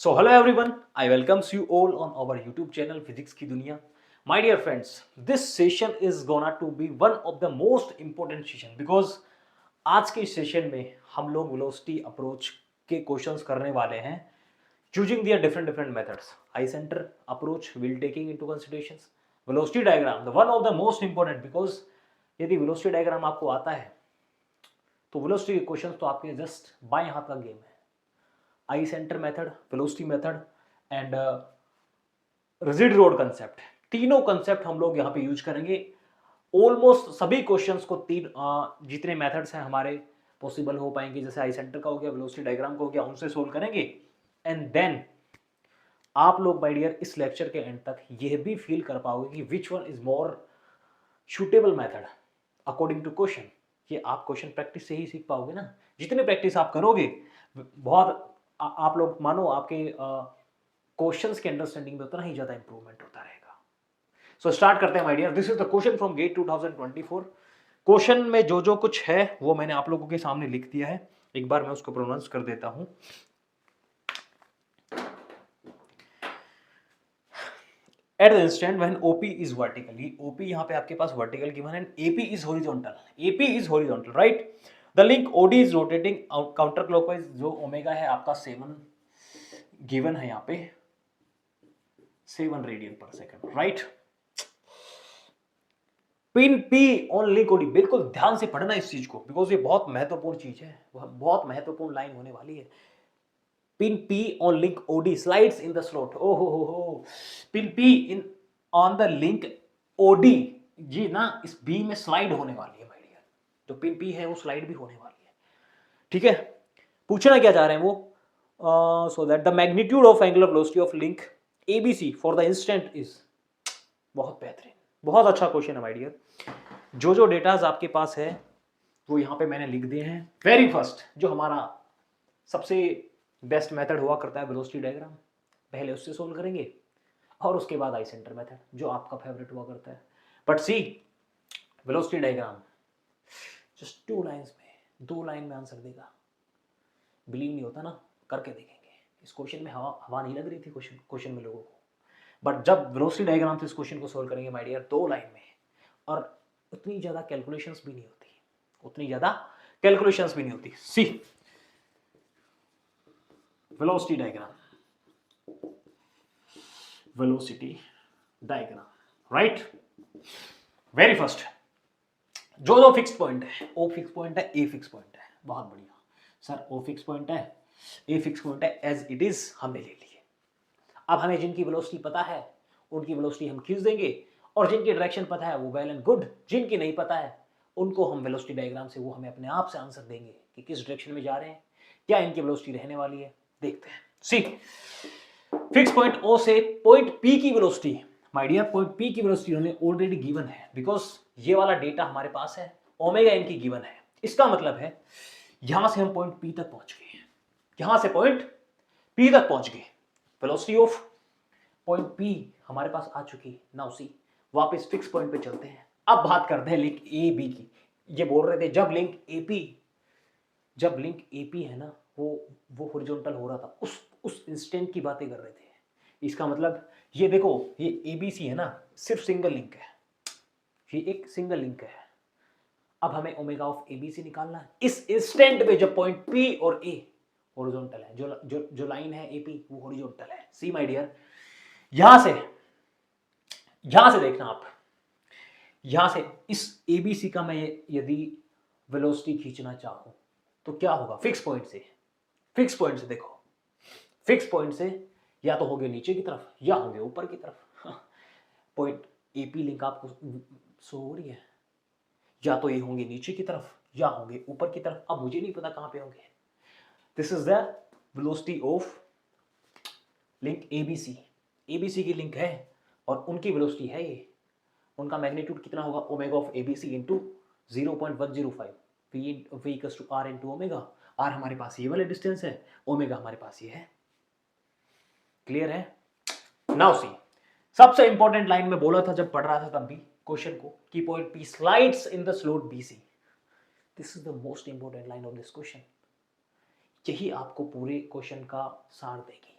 So hello everyone, I welcomes you all on our YouTube channel Physics की दुनिया. My dear friends, this session is gonna to be one of the most important session because आज के session में हम लोग velocity approach के questions करने वाले हैं using their different methods. Eye center approach will taking into considerations. Velocity diagram, the one of the most important because यदि velocity diagram आपको आता है तो वेलोसिटी के क्वेश्चंस तो आपके जस्ट बाएं हाथ का गेम है. I centre method, velocity method and rigid rod concept, तीनों कंसेप्ट हम लोग यहाँ पे यूज करेंगे. ऑलमोस्ट सभी क्वेश्चंस को जितने मेथड्स हैं हमारे पॉसिबल हो पाएंगे, जैसे आई सेंटर का हो गया, वेलोसिटी डायग्राम का हो गया, उनसे सोल्व करेंगे. एंड देन आप लोग माय डियर इस लेक्चर के एंड तक यह भी फील कर पाओगे कि which one is more suitable method according to question. ये आप क्वेश्चन प्रैक्टिस से ही सीख पाओगे ना. जितनी प्रैक्टिस आप करोगे बहुत आप लोग मानो आपके क्वेश्चंस के अंडरस्टैंडिंग में उतना ही ज्यादा इंप्रूवमेंट होता रहेगा. सो स्टार्ट करते हैं my dear. This is the question from GATE 2024. Question में जो कुछ है वो मैंने आप लोगों के सामने लिख दिया है. एक बार मैं उसको प्रोनाउंस कर देता हूं. At the instant when OP is vertically, OP यहाँ पे आपके पास वर्टिकल गिवन है, AP is horizontal, AP is horizontal, right. The link OD is rotating counter clockwise. जो ओमेगा है आपका 7 गिवन है यहाँ पे, 7 रेडियन पर second, right. Pin P on link OD, बिल्कुल ध्यान से पढ़ना इस चीज को बिकॉज ये बहुत महत्वपूर्ण चीज है, बहुत महत्वपूर्ण लाइन होने वाली है. Pin P on link OD slides in the slot. Oh ho. Pin P in on the link OD जी ना इस B में स्लाइड होने वाली है माय डियर. जो पिन P है वो स्लाइड भी होने वाली है. ठीक है. पूछना क्या चाह रहे हैं वो, so that the magnitude of angular velocity of link ABC for the instant is. बहुत बेहतरीन, बहुत अच्छा क्वेश्चन है माय डियर. जो डेटाज आपके पास है वो यहाँ पे मैंने लिख दिए हैं. वेरी फर्स्ट जो हमारा सबसे बेस्ट मेथड हुआ करता है वेलोसिटी डायग्राम, पहले उससे सोल्व करेंगे और उसके बाद आई सेंटर मेथड जो आपका फेवरेट हुआ करता है. But see velocity diagram just 2 lines में, 2 लाइन में आंसर देगा. बिलीव नहीं होता ना, करके देखेंगे. इस क्वेश्चन में हवा नहीं लग रही थी क्वेश्चन में लोगों को, बट जब वेलोसिटी डायग्राम से इस क्वेश्चन को सोल्व करेंगे माय डियर 2 लाइन में, और उतनी ज्यादा कैलकुलेशंस भी नहीं होती, उतनी ज्यादा कैलकुलेशंस भी नहीं होती. सी velocity diagram, right. Very first जो फिक्स्ड पॉइंट है, O फिक्स पॉइंट है, A फिक्स पॉइंट है. बहुत बढ़िया सर, O फिक्स पॉइंट है, A फिक्स पॉइंट है, एज इट इज हमने ले लिए. अब हमें जिनकी वेलोसिटी पता है उनकी वेलोसिटी हम खींच देंगे, और जिनकी डायरेक्शन पता है वो वेल एंड गुड. जिनकी नहीं पता है उनको हम वेलोसिटी डायग्राम से वो हमें अपने आप से आंसर देंगे कि किस डायरेक्शन में जा रहे हैं, क्या इनकी वेलोसिटी रहने वाली है. देखते हैं. सी फिक्स पॉइंट O से पॉइंट P की velocity my dear, point P की वेलोसिटी उन्होंने ऑलरेडी गिवन है बिकॉज ये वाला डेटा हमारे पास है, ओमेगा इनकी गिवन है. इसका मतलब है यहां से हम पॉइंट P तक पहुंच गए, यहां से पॉइंट P तक पहुंच गए. वेलोसिटी ऑफ पॉइंट P हमारे पास आ चुकी. नाउ सी वापस फिक्स पॉइंट पे चलते हैं. अब बात करते हैं लिंक AB की. ये बोल रहे थे जब लिंक AP है ना वो हॉरिजॉन्टल हो रहा था, उस इंस्टेंट की बातें कर रहे थे. इसका मतलब ये देखो, ये ABC है ना, सिर्फ सिंगल लिंक है, ये एक सिंगल लिंक है. अब हमें ओमेगा ऑफ ABC निकालना है इस इंस्टेंट पे जब पॉइंट P और A हॉरिजॉन्टल है. जो लाइन है AP वो हॉरिजॉन्टल है. सी माय डियर, यहां से देखना आप, यहां से इस ABC का मैं यदि वेलोसिटी खींचना चाहूं तो क्या होगा. फिक्स पॉइंट से देखो, फिक्स पॉइंट से या तो होंगे नीचे की तरफ या होंगे ऊपर की तरफ. पॉइंट AP लिंक आपको शो हो रही है, या तो ये होंगे नीचे की तरफ या होंगे ऊपर की तरफ. अब मुझे नहीं पता कहां पे होंगे. This is the velocity of link ABC की लिंक है और उनकी वेलोसिटी है ये. उनका मैग्नीट्यूड कितना होगा, omega of ABC into 0.105 V equals to R into omega. R हमारे पास ये वाले डिस्टेंस है, ओमेगा हमारे पास ये है. क्लियर है. नाउ सी सबसे इंपॉर्टेंट लाइन में बोला था जब पढ़ रहा था तब भी क्वेश्चन को कि point P slides in the slot BC. This is the most important line of this question. यही आपको पूरे क्वेश्चन का सार देगी.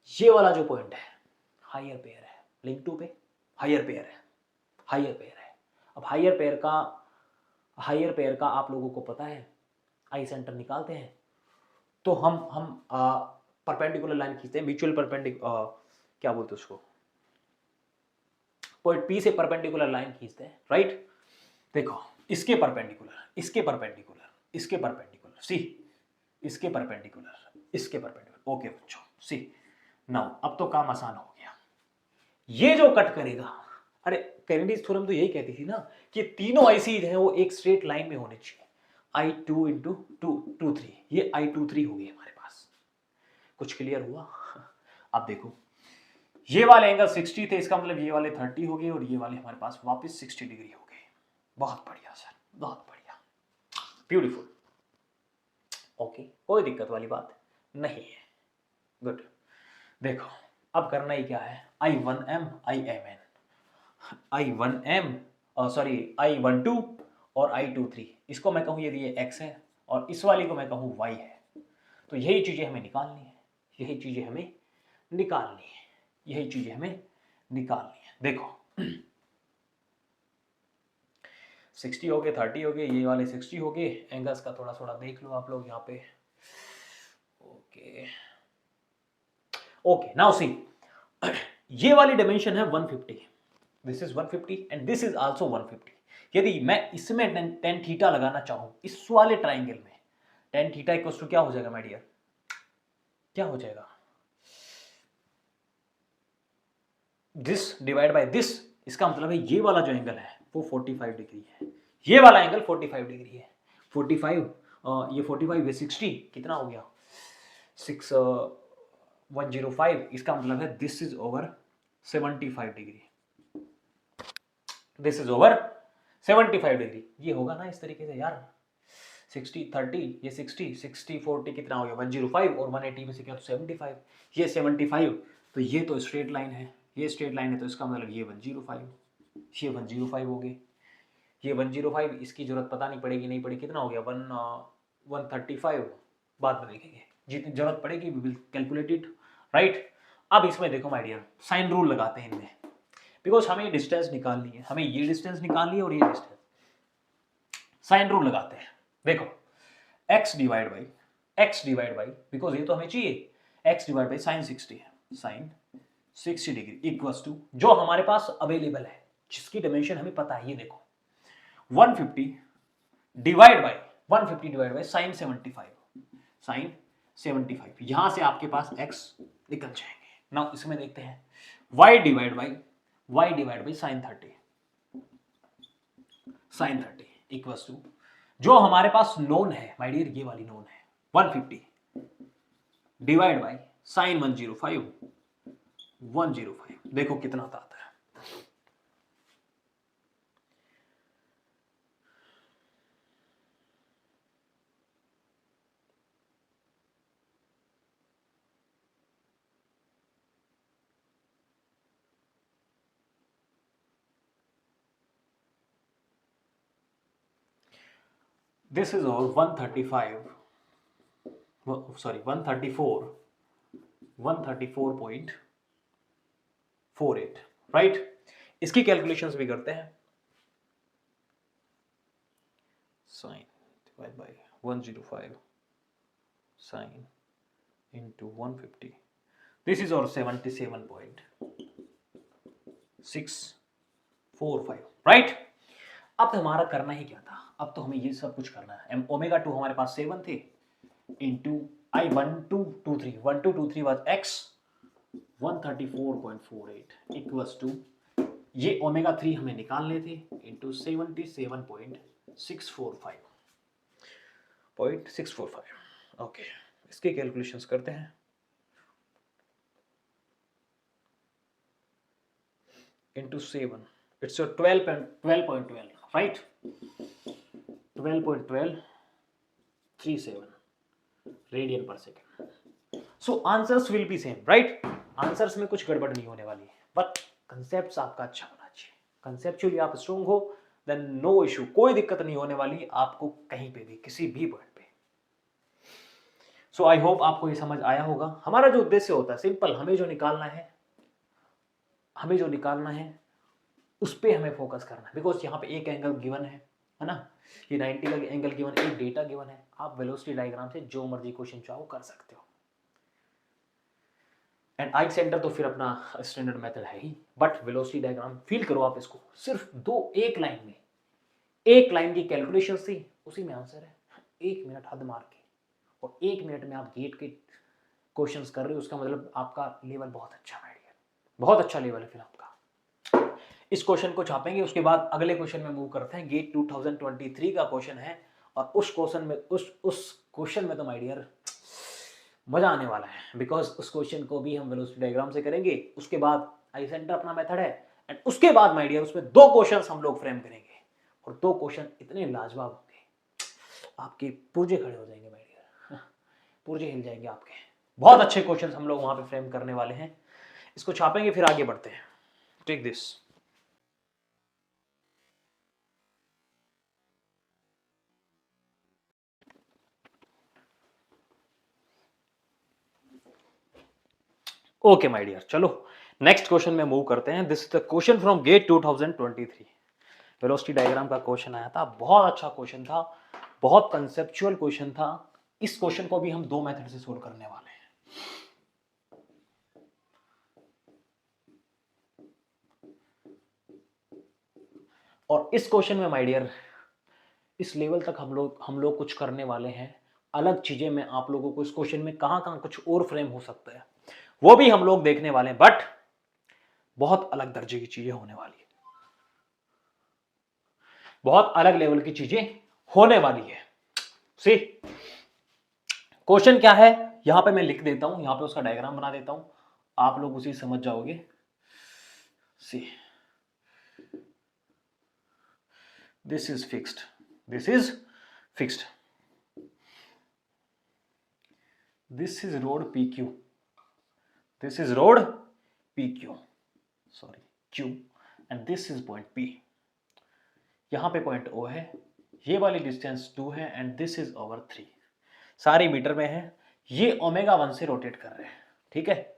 ये वाला जो पॉइंट है हायर पेयर है, लिंक टू पे हायर पेयर है, हायर पेयर है। अब हायर पेयर का आप लोगों को पता है आई सेंटर निकालते हैं तो हम परपेंडिकुलर लाइन खींचते हैं, म्यूचुअल परपेंडिकुलर क्या बोलते हैं उसको, पॉइंट पी से परपेंडिकुलर लाइन खींचते हैं, राइट। देखो इसके परपेंडिकुलर, इसके परपेंडिकुलर, इसके परपेंडिकुलर, सी इसके परपेंडिकुलर, इसके परपेंडिकुलर। ओके बच्चों, सी नाउ अब तो काम आसान हो गया। ये जो कट करेगा, अरे कैनेडीज थ्योरम तो यही कहती थी ना कि तीनों आईसीज हैं वो एक स्ट्रेट लाइन में होने चाहिए। I2 इंटू 2 3, ये I23 हो गई हमारे पास। कुछ क्लियर हुआ? अब देखो ये वाले एंगल 60 थे, इसका मतलब ये वाले 30 हो गए और ये वाले हमारे पास वापस 60 डिग्री हो गए। बहुत बढ़िया सर, बहुत बढ़िया, ब्यूटीफुल। ओके, कोई दिक्कत वाली बात नहीं है, गुड। देखो अब करना ही क्या है, I1M IMN, I1M sorry I12 और I23, इसको मैं कहूँ ये x है और इस वाली को मैं कहूँ y है। तो यही चीजें हमें निकालनी है, यही चीजें हमें निकालनी है, यही चीजें हमें निकालनी है। देखो 60 हो गए, 30 हो गए, ये वाले 60 हो गए। एंगल्स का थोड़ा थोड़ा देख लो आप लोग यहाँ पे। ओके ओके, नाउ सी ये वाली डायमेंशन है 150, this is 150 and this is also 150। यदि मैं इसमें टेन थीटा लगाना चाहूं इस वाले ट्राइंगल में, टेन थीटा इक्वल्स टू क्या हो जाएगा माय डियर, क्या हो जाएगा, दिस डिवाइड बाय दिस। इसका मतलब है ये वाला जो एंगल है वो 45 डिग्री है, ये वाला एंगल 45 डिग्री है। 45 ये 45 है 60 कितना हो गया 105। इसका मतलब है this is over 75 degree, this is over 75 degree. ये होगा ना इस तरीके से यार, 60 30, ये 60 60 40 कितना हो गया 105 और 180 में से क्या तो 75, ये 75। तो ये तो स्ट्रेट लाइन है, ये स्ट्रेट लाइन है, तो इसका मतलब ये 105, ये 105 हो गए, ये 105। इसकी जरूरत पता नहीं पड़ेगी, नहीं पड़ेगी, कितना हो गया 135, बाद में देखेंगे, जितनी जरूरत पड़ेगी we will calculate it, right. अब इसमें देखो माय डियर, साइन रूल लगाते हैं इनमें, बिकॉज हमें ये डिस्टेंस निकालनी है, हमें ये डिस्टेंस निकालनी है और ये डिस्टेंस। साइन रूल लगाते हैं, देखो x डिवाइड बाई, बिकॉज ये तो हमें चाहिए, x डिवाइड बाई साइन 60 है, साइन 60 डिग्री इक्वल्स टू जो हमारे पास अवेलेबल है, जिसकी डायमेंशन हमें पता है, ये देखो 150 डिवाइड बाई साइन 75, साइन 75। यहां से आपके पास x निकल जाएंगे। नाउ इसमें देखते हैं y divide by sine 30, sine 30 equals to जो हमारे पास नोन है माय डियर, ये वाली नोन है 150 डिवाइड बाई साइन 105। देखो कितना आता है, this is all 134, sorry 134.48, right. इसकी कैलकुलेशंस भी करते हैं, sine divide by 105 sine into 150, this is और 77.645, राइट। अब तो हमारा करना ही क्या था, अब तो हमें ये सब कुछ करना है। ओमेगा 2 हमारे पास 7 थे into I1223, 1223 was x 134.48 equals to ये ओमेगा 3 हमें निकालने थे इंटू 77.645, ओके। इसके कैलकुलेशंस करते हैं, इंटू 7, इट्स 12.12, राइट, 12.1237 रेडियन पर second. So answers will be same, right. Answers में कुछ गड़बड़ नहीं होने वाली है, बट कंसेप्ट आपका अच्छा होना चाहिए। कंसेप्चुअली आप स्ट्रॉन्ग हो देन नो इशू, कोई दिक्कत नहीं होने वाली आपको कहीं पे भी, किसी भी पॉइंट पे। सो आई होप आपको ये समझ आया होगा। हमारा जो उद्देश्य होता है सिंपल, हमें जो निकालना है उस पर हमें फोकस करना है। बिकॉज यहाँ पे एक एंगल गिवन है ना, ये 90 का एंगल गिवन, एक डेटा गिवन है। आप वेलोसिटी डायग्राम से जो मर्जी क्वेश्चन चाहो कर सकते हो। एंड आई सेंटर तो फिर अपना स्टैंडर्ड मेथड है ही, बट वेलोसिटी डायग्राम फील करो आप इसको, सिर्फ एक लाइन की कैलकुलेशन थी, उसी में आंसर है। 1 मिनट हद मार के, और 1 मिनट में आप गेट के क्वेश्चंस कर रहे हो, उसका मतलब आपका लेवल बहुत अच्छा है, बहुत अच्छा लेवल है फिर आपका। इस क्वेश्चन को छापेंगे, उसके बाद अगले क्वेश्चन में मूव करते हैं। गेट 2023 का क्वेश्चन है, और उस क्वेश्चन में तो माय डियर मजा आने वाला है, बिकॉज उस क्वेश्चन को भी हम वेलोसिटी डायग्राम से करेंगे। उसके बाद आई सेंटर अपना मेथड है, एंड उसके बाद माय डियर उसमें 2 क्वेश्चंस हम लोग फ्रेम करेंगे, और 2 क्वेश्चन इतने लाजवाब होंगे, आपके पुर्जे खड़े हो जाएंगे माय डियर, पुर्जे हिल जाएंगे आपके। बहुत अच्छे क्वेश्चंस हम लोग वहां पे फ्रेम करने वाले हैं। इसको छापेंगे, फिर आगे बढ़ते हैं। Take this. Okay my dear, चलो नेक्स्ट क्वेश्चन में मूव करते हैं। This is the question from GATE 2023। Velocity diagram का क्वेश्चन आया था, बहुत अच्छा क्वेश्चन था, बहुत कंसेप्चुअल क्वेश्चन था। इस क्वेश्चन को भी हम 2 मेथड से सोल्व करने वाले हैं। और इस क्वेश्चन में माय डियर इस लेवल तक हम लोग कुछ करने वाले हैं। अलग चीजें मैं आप लोगों को इस क्वेश्चन में कहां कुछ और फ्रेम हो सकता है वो भी हम लोग देखने वाले हैं, बट बहुत अलग दर्जे की चीजें होने वाली है, बहुत अलग लेवल की चीजें होने वाली है। सी क्वेश्चन क्या है, यहां पे मैं लिख देता हूं, यहां पे उसका डायग्राम बना देता हूं, आप लोग उसी समझ जाओगे। See this is fixed, this is fixed, this is road PQ, this is road PQ, sorry Q, and this is point P। यहां पे पॉइंट O है, ये वाली डिस्टेंस 2 है, एंड दिस इज ओवर 3। सारी मीटर में है, ये ω1 से रोटेट कर रहे हैं, ठीक है।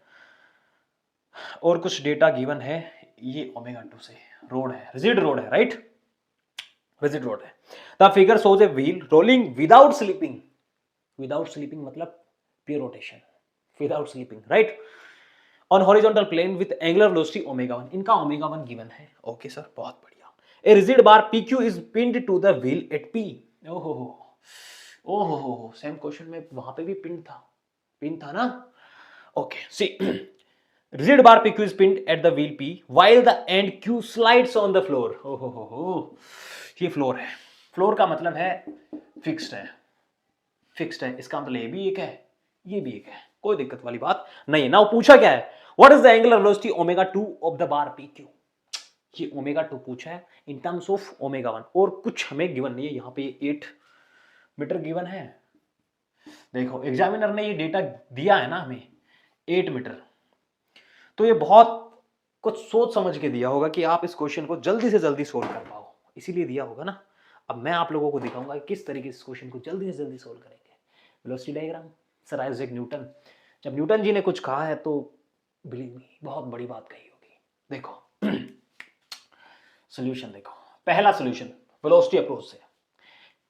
और कुछ डेटा गिवन है, ये ω2 से रोड है, रिजिड रोड है, राइट, रिजिड रोड है। The figure shows a wheel rolling without slipping, without slipping मतलब pure rotation, without slipping, right, on horizontal plane with angular velocity ω1। इनका ω1 गिवन है। ओके सर, बहुत बढ़िया। A rigid bar PQ is pinned to the wheel at P। ओहो, same question में वहां पे भी पिन था ना। Okay, see rigid bar PQ is pinned at the wheel P while the end Q slides on the floor। हो, ये floor है। फ्लोर का मतलब है फिक्स्ड है, फिक्स्ड है, इसका मतलब ये भी एक है, ये भी एक है, कोई दिक्कत वाली बात नहीं। नाउ पूछा क्या है, what is the angular velocity ω2 of the bar PQ। ये ω2 पूछा है इन टर्म्स ऑफ ω1, और कुछ हमें गिवन नहीं है। यहाँ पे 8 मीटर गिवन है। देखो एग्जामिनर ने ये डेटा दिया है ना हमें 8 मीटर, तो ये बहुत कुछ सोच समझ के दिया होगा कि आप इस क्वेश्चन को जल्दी से जल्दी सोल्व कर पाओ, इसीलिए दिया होगा ना। अब मैं आप लोगों को दिखाऊंगा कि किस तरीके से इस क्वेश्चन को जल्दी से जल्दी सोल्व करेंगे। Velocity diagram, sir Isaac Newton, जब न्यूटन जी ने कुछ कहा है तो बिलीव मी बहुत बड़ी बात कही होगी। देखो सोल्यूशन देखो, पहला सोल्यूशन वेलोसिटी अप्रोच से,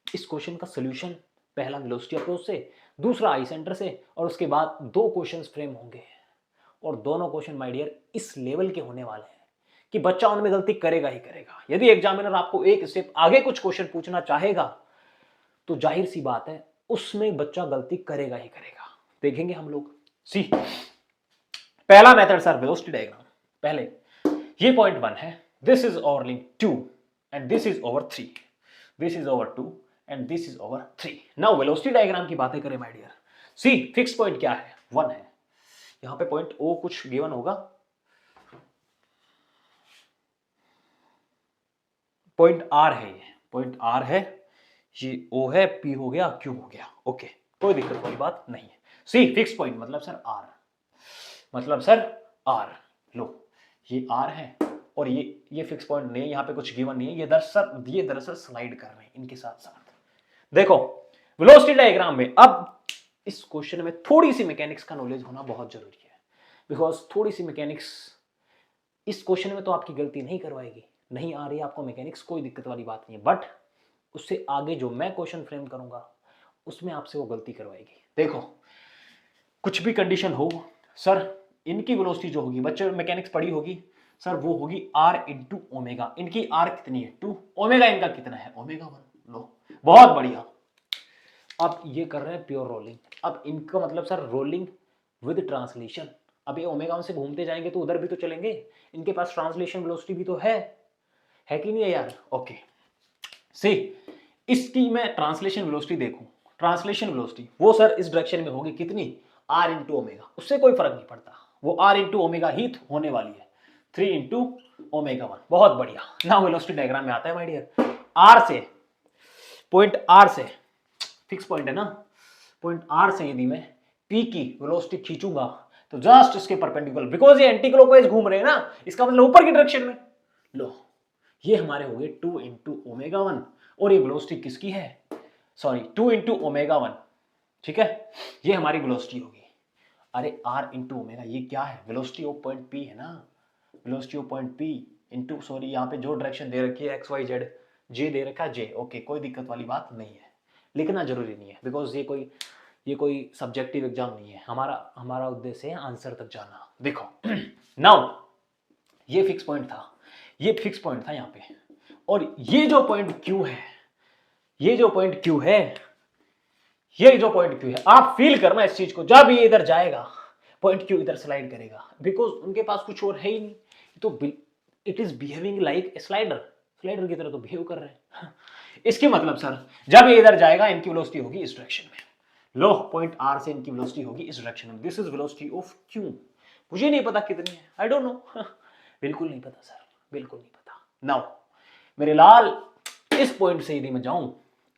इस क्वेश्चन का सोल्यूशन पहला वेलोसिटी अप्रोच से, दूसरा आई सेंटर से, और उसके बाद 2 क्वेश्चंस फ्रेम होंगे, और दोनों क्वेश्चन माय डियर इस लेवल के होने वाले हैं कि बच्चा उनमें गलती करेगा ही करेगा। यदि एग्जामिनर आपको एक स्टेप आगे कुछ क्वेश्चन पूछना चाहेगा तो जाहिर सी बात है उसमें बच्चा गलती करेगा ही करेगा। देखेंगे हम लोग। सी पहला मेथड सर वेलोसिटी डायग्राम, पहले ये पॉइंट 1 है, this is over link 2 and this is over 3, this is over 2 and this is over 3। Now velocity diagram की बातें करें my dear. See fix point क्या है, 1 है, यहां पे पॉइंट O कुछ गिवन होगा, पॉइंट R है, ये पॉइंट R है, ये O है, P हो गया, Q हो गया। ओके, कोई दिक्कत वाली बात नहीं है। सी फिक्स पॉइंट मतलब सर R, मतलब सर R, लो ये R है, और ये फिक्स पॉइंट नहीं है, यहाँ पे कुछ गिवन नहीं है, ये दरअसल स्लाइड कर रहे हैं इनके साथ साथ। देखो वेलोसिटी डायग्राम में अब इस क्वेश्चन में थोड़ी सी मैकेनिक्स का नॉलेज होना बहुत जरूरी है, बिकॉज थोड़ी सी मैकेनिक्स इस क्वेश्चन में तो आपकी गलती नहीं करवाएगी। नहीं आ रही है आपको मैकेनिक्स, कोई दिक्कत वाली बात नहीं है, बट उससे आगे जो मैं क्वेश्चन फ्रेम करूंगा उसमें आपसे वो गलती करवाएगी। देखो, कुछ भी कंडीशन हो सर, इनकी वेलोसिटी जो होगी, बच्चे मैकेनिक्स पढ़ी होगी सर, वो होगी आर इंटू ओमेगा। इनकी आर कितनी है 2, ओमेगा इनका कितना है ओमेगा 1। लो, बहुत बढ़िया। अब ये कर रहे हैं प्योर रोलिंग। अब इनका मतलब सर रोलिंग विद ट्रांसलेशन। अब ये ओमेगा 1 से घूमते जाएंगे तो उधर भी तो चलेंगे, इनके पास ट्रांसलेशन वेलोसिटी भी तो है कि नहीं है यार? ओके सी, इसकी मैं ट्रांसलेशन वेलोसिटी देखूं, ट्रांसलेशन वेलोसिटी वो सर इस डायरेक्शन में होगी कितनी, आर इंटू ओमेगा। उससे कोई फर्क नहीं पड़ता, वो आर इंटू ओमेगा ही होने वाली है, 3 इंटू ओमेगा 1। बहुत बढ़िया। ना वेलोसिटी डायग्राम में आता है माय डियर, आर से, पॉइंट आर से, फिक्स पॉइंट है ना, पॉइंट आर से यदि मैं पी की वेलोसिटी खींचूंगा तो जस्ट इसके परपेंडिकुलर, बिकॉज ये एंटी क्लॉकवाइज घूम रहे हैं ना, इसका मतलब ऊपर की डायरेक्शन में। लो, ये हमारे हो गए 2 इंटू ओमेगा 1, और ये वेलोसिटी किसकी है, सॉरी 2 इंटू ओमेगा 1, ठीक है, ये हमारी वेलोसिटी होगी। अरे आर इंटू ओमेगा ये क्या है, वेलोसिटी ऑफ पॉइंट पी है ना, velocity of point P into, sorry यहाँ पे जो डायरेक्शन दे रखी है एक्स वाई जेड, जे दे रखा है जे, ओके कोई दिक्कत वाली बात नहीं है, लिखना जरूरी नहीं है, बिकॉज ये कोई सब्जेक्टिव एग्जाम नहीं है, हमारा उद्देश्य है आंसर तक जाना। देखो नाउ ये फिक्स पॉइंट था, ये फिक्स पॉइंट था यहाँ पे, और ये जो पॉइंट क्यू है, ये जो पॉइंट क्यू है, ये जो पॉइंट क्यू है, आप फील करना इस चीज को, जब ये इधर जाएगा पॉइंट क्यू इधर स्लाइड करेगा, बिकॉज उनके पास कुछ और है ही नहीं, तो it is behaving like slider, slider की तरह तो बिहेव कर रहे हैं। इसके मतलब सर जब ये इधर जाएगा इनकी वेलोसिटी होगी इस डायरेक्शन में। लो, पॉइंट आर से इनकी वेलोसिटी होगी इस डायरेक्शन में, this is velocity of Q. मुझे नहीं पता कितनी है, आई डोंट नो, बिल्कुल नहीं पता सर, बिल्कुल नहीं पता। नाउ मेरे लाल, इस पॉइंट से यदि मैं जाऊं,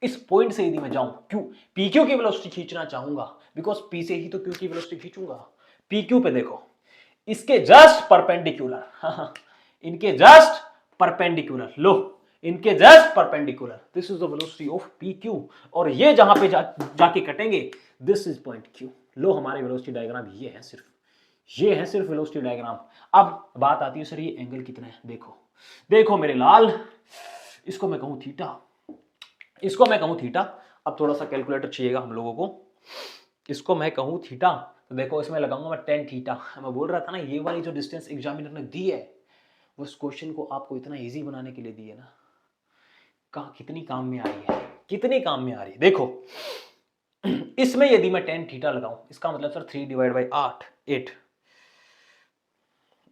इस पॉइंट से यदि मैं जाऊं, क्यू पी क्यू की वेलोसिटी खींचना चाहूंगा, बिकॉज पी से ही तो क्यू की वेलोसिटी खींचूंगा। पी क्यू पे देखो, इसके जस्ट परपेंडिकुलर, इनके जस्ट परपेंडिकुलर, लो इनके just perpendicular, this is the velocity of P Q, और ये जहां पे जाके कटेंगे दिस इज पॉइंट क्यू। लो, हमारे वेलोसिटी डायग्राम ये है, सिर्फ ये है, सिर्फ वेलोसिटी डायग्राम। अब बात आती है सर ये एंगल कितना है, देखो देखो मेरे लाल, इसको मैं कहूं थीटा, इसको मैं कहूं थीटा। अब थोड़ा सा कैलकुलेटर चाहिएगा हम लोगों को, इसको मैं कहूं थीटा, तो देखो इसमें लगाऊंगा मैं टेन थीटा। मैं बोल रहा था ना, ये वाली जो डिस्टेंस एग्जामिनर ने दी है वो इस क्वेश्चन को आपको इतना इजी बनाने के लिए दी है ना, कहा कितनी काम में आ रही है, कितनी काम में आ रही है। देखो इसमें यदि मैं टेन थीटा लगाऊं, इसका मतलब सर 3 डिवाइड बाई 8,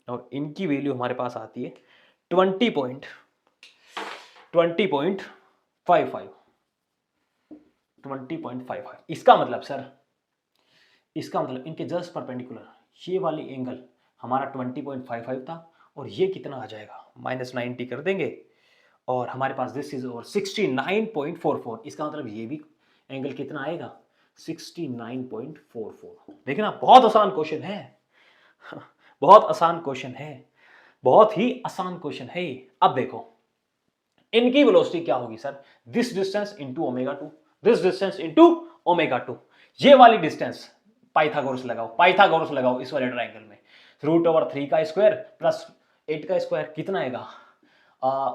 और इनकी वैल्यू हमारे पास आती है 20.55, 20.55। इसका मतलब सर, इसका मतलब इनके जस्ट परपेंडिकुलर ये वाली एंगल हमारा 20.55 था, और ये कितना आ जाएगा, -90 कर देंगे, और हमारे पास दिस इज और 69.44। इसका मतलब ये भी एंगल कितना आएगा, 69.44। देखना बहुत आसान क्वेश्चन है, बहुत आसान क्वेश्चन है, बहुत ही आसान क्वेश्चन है। अब देखो इनकी वेलोसिटी क्या होगी sir, this distance into omega 2, this distance into omega 2, ये वाली डिस्टेंस, पाइथागोरस लगाओ, पाइथागोरस लगाओ इस वाले ट्रायंगल में, √3 का स्क्वायर प्लस 8 का स्क्वायर कितना आएगा,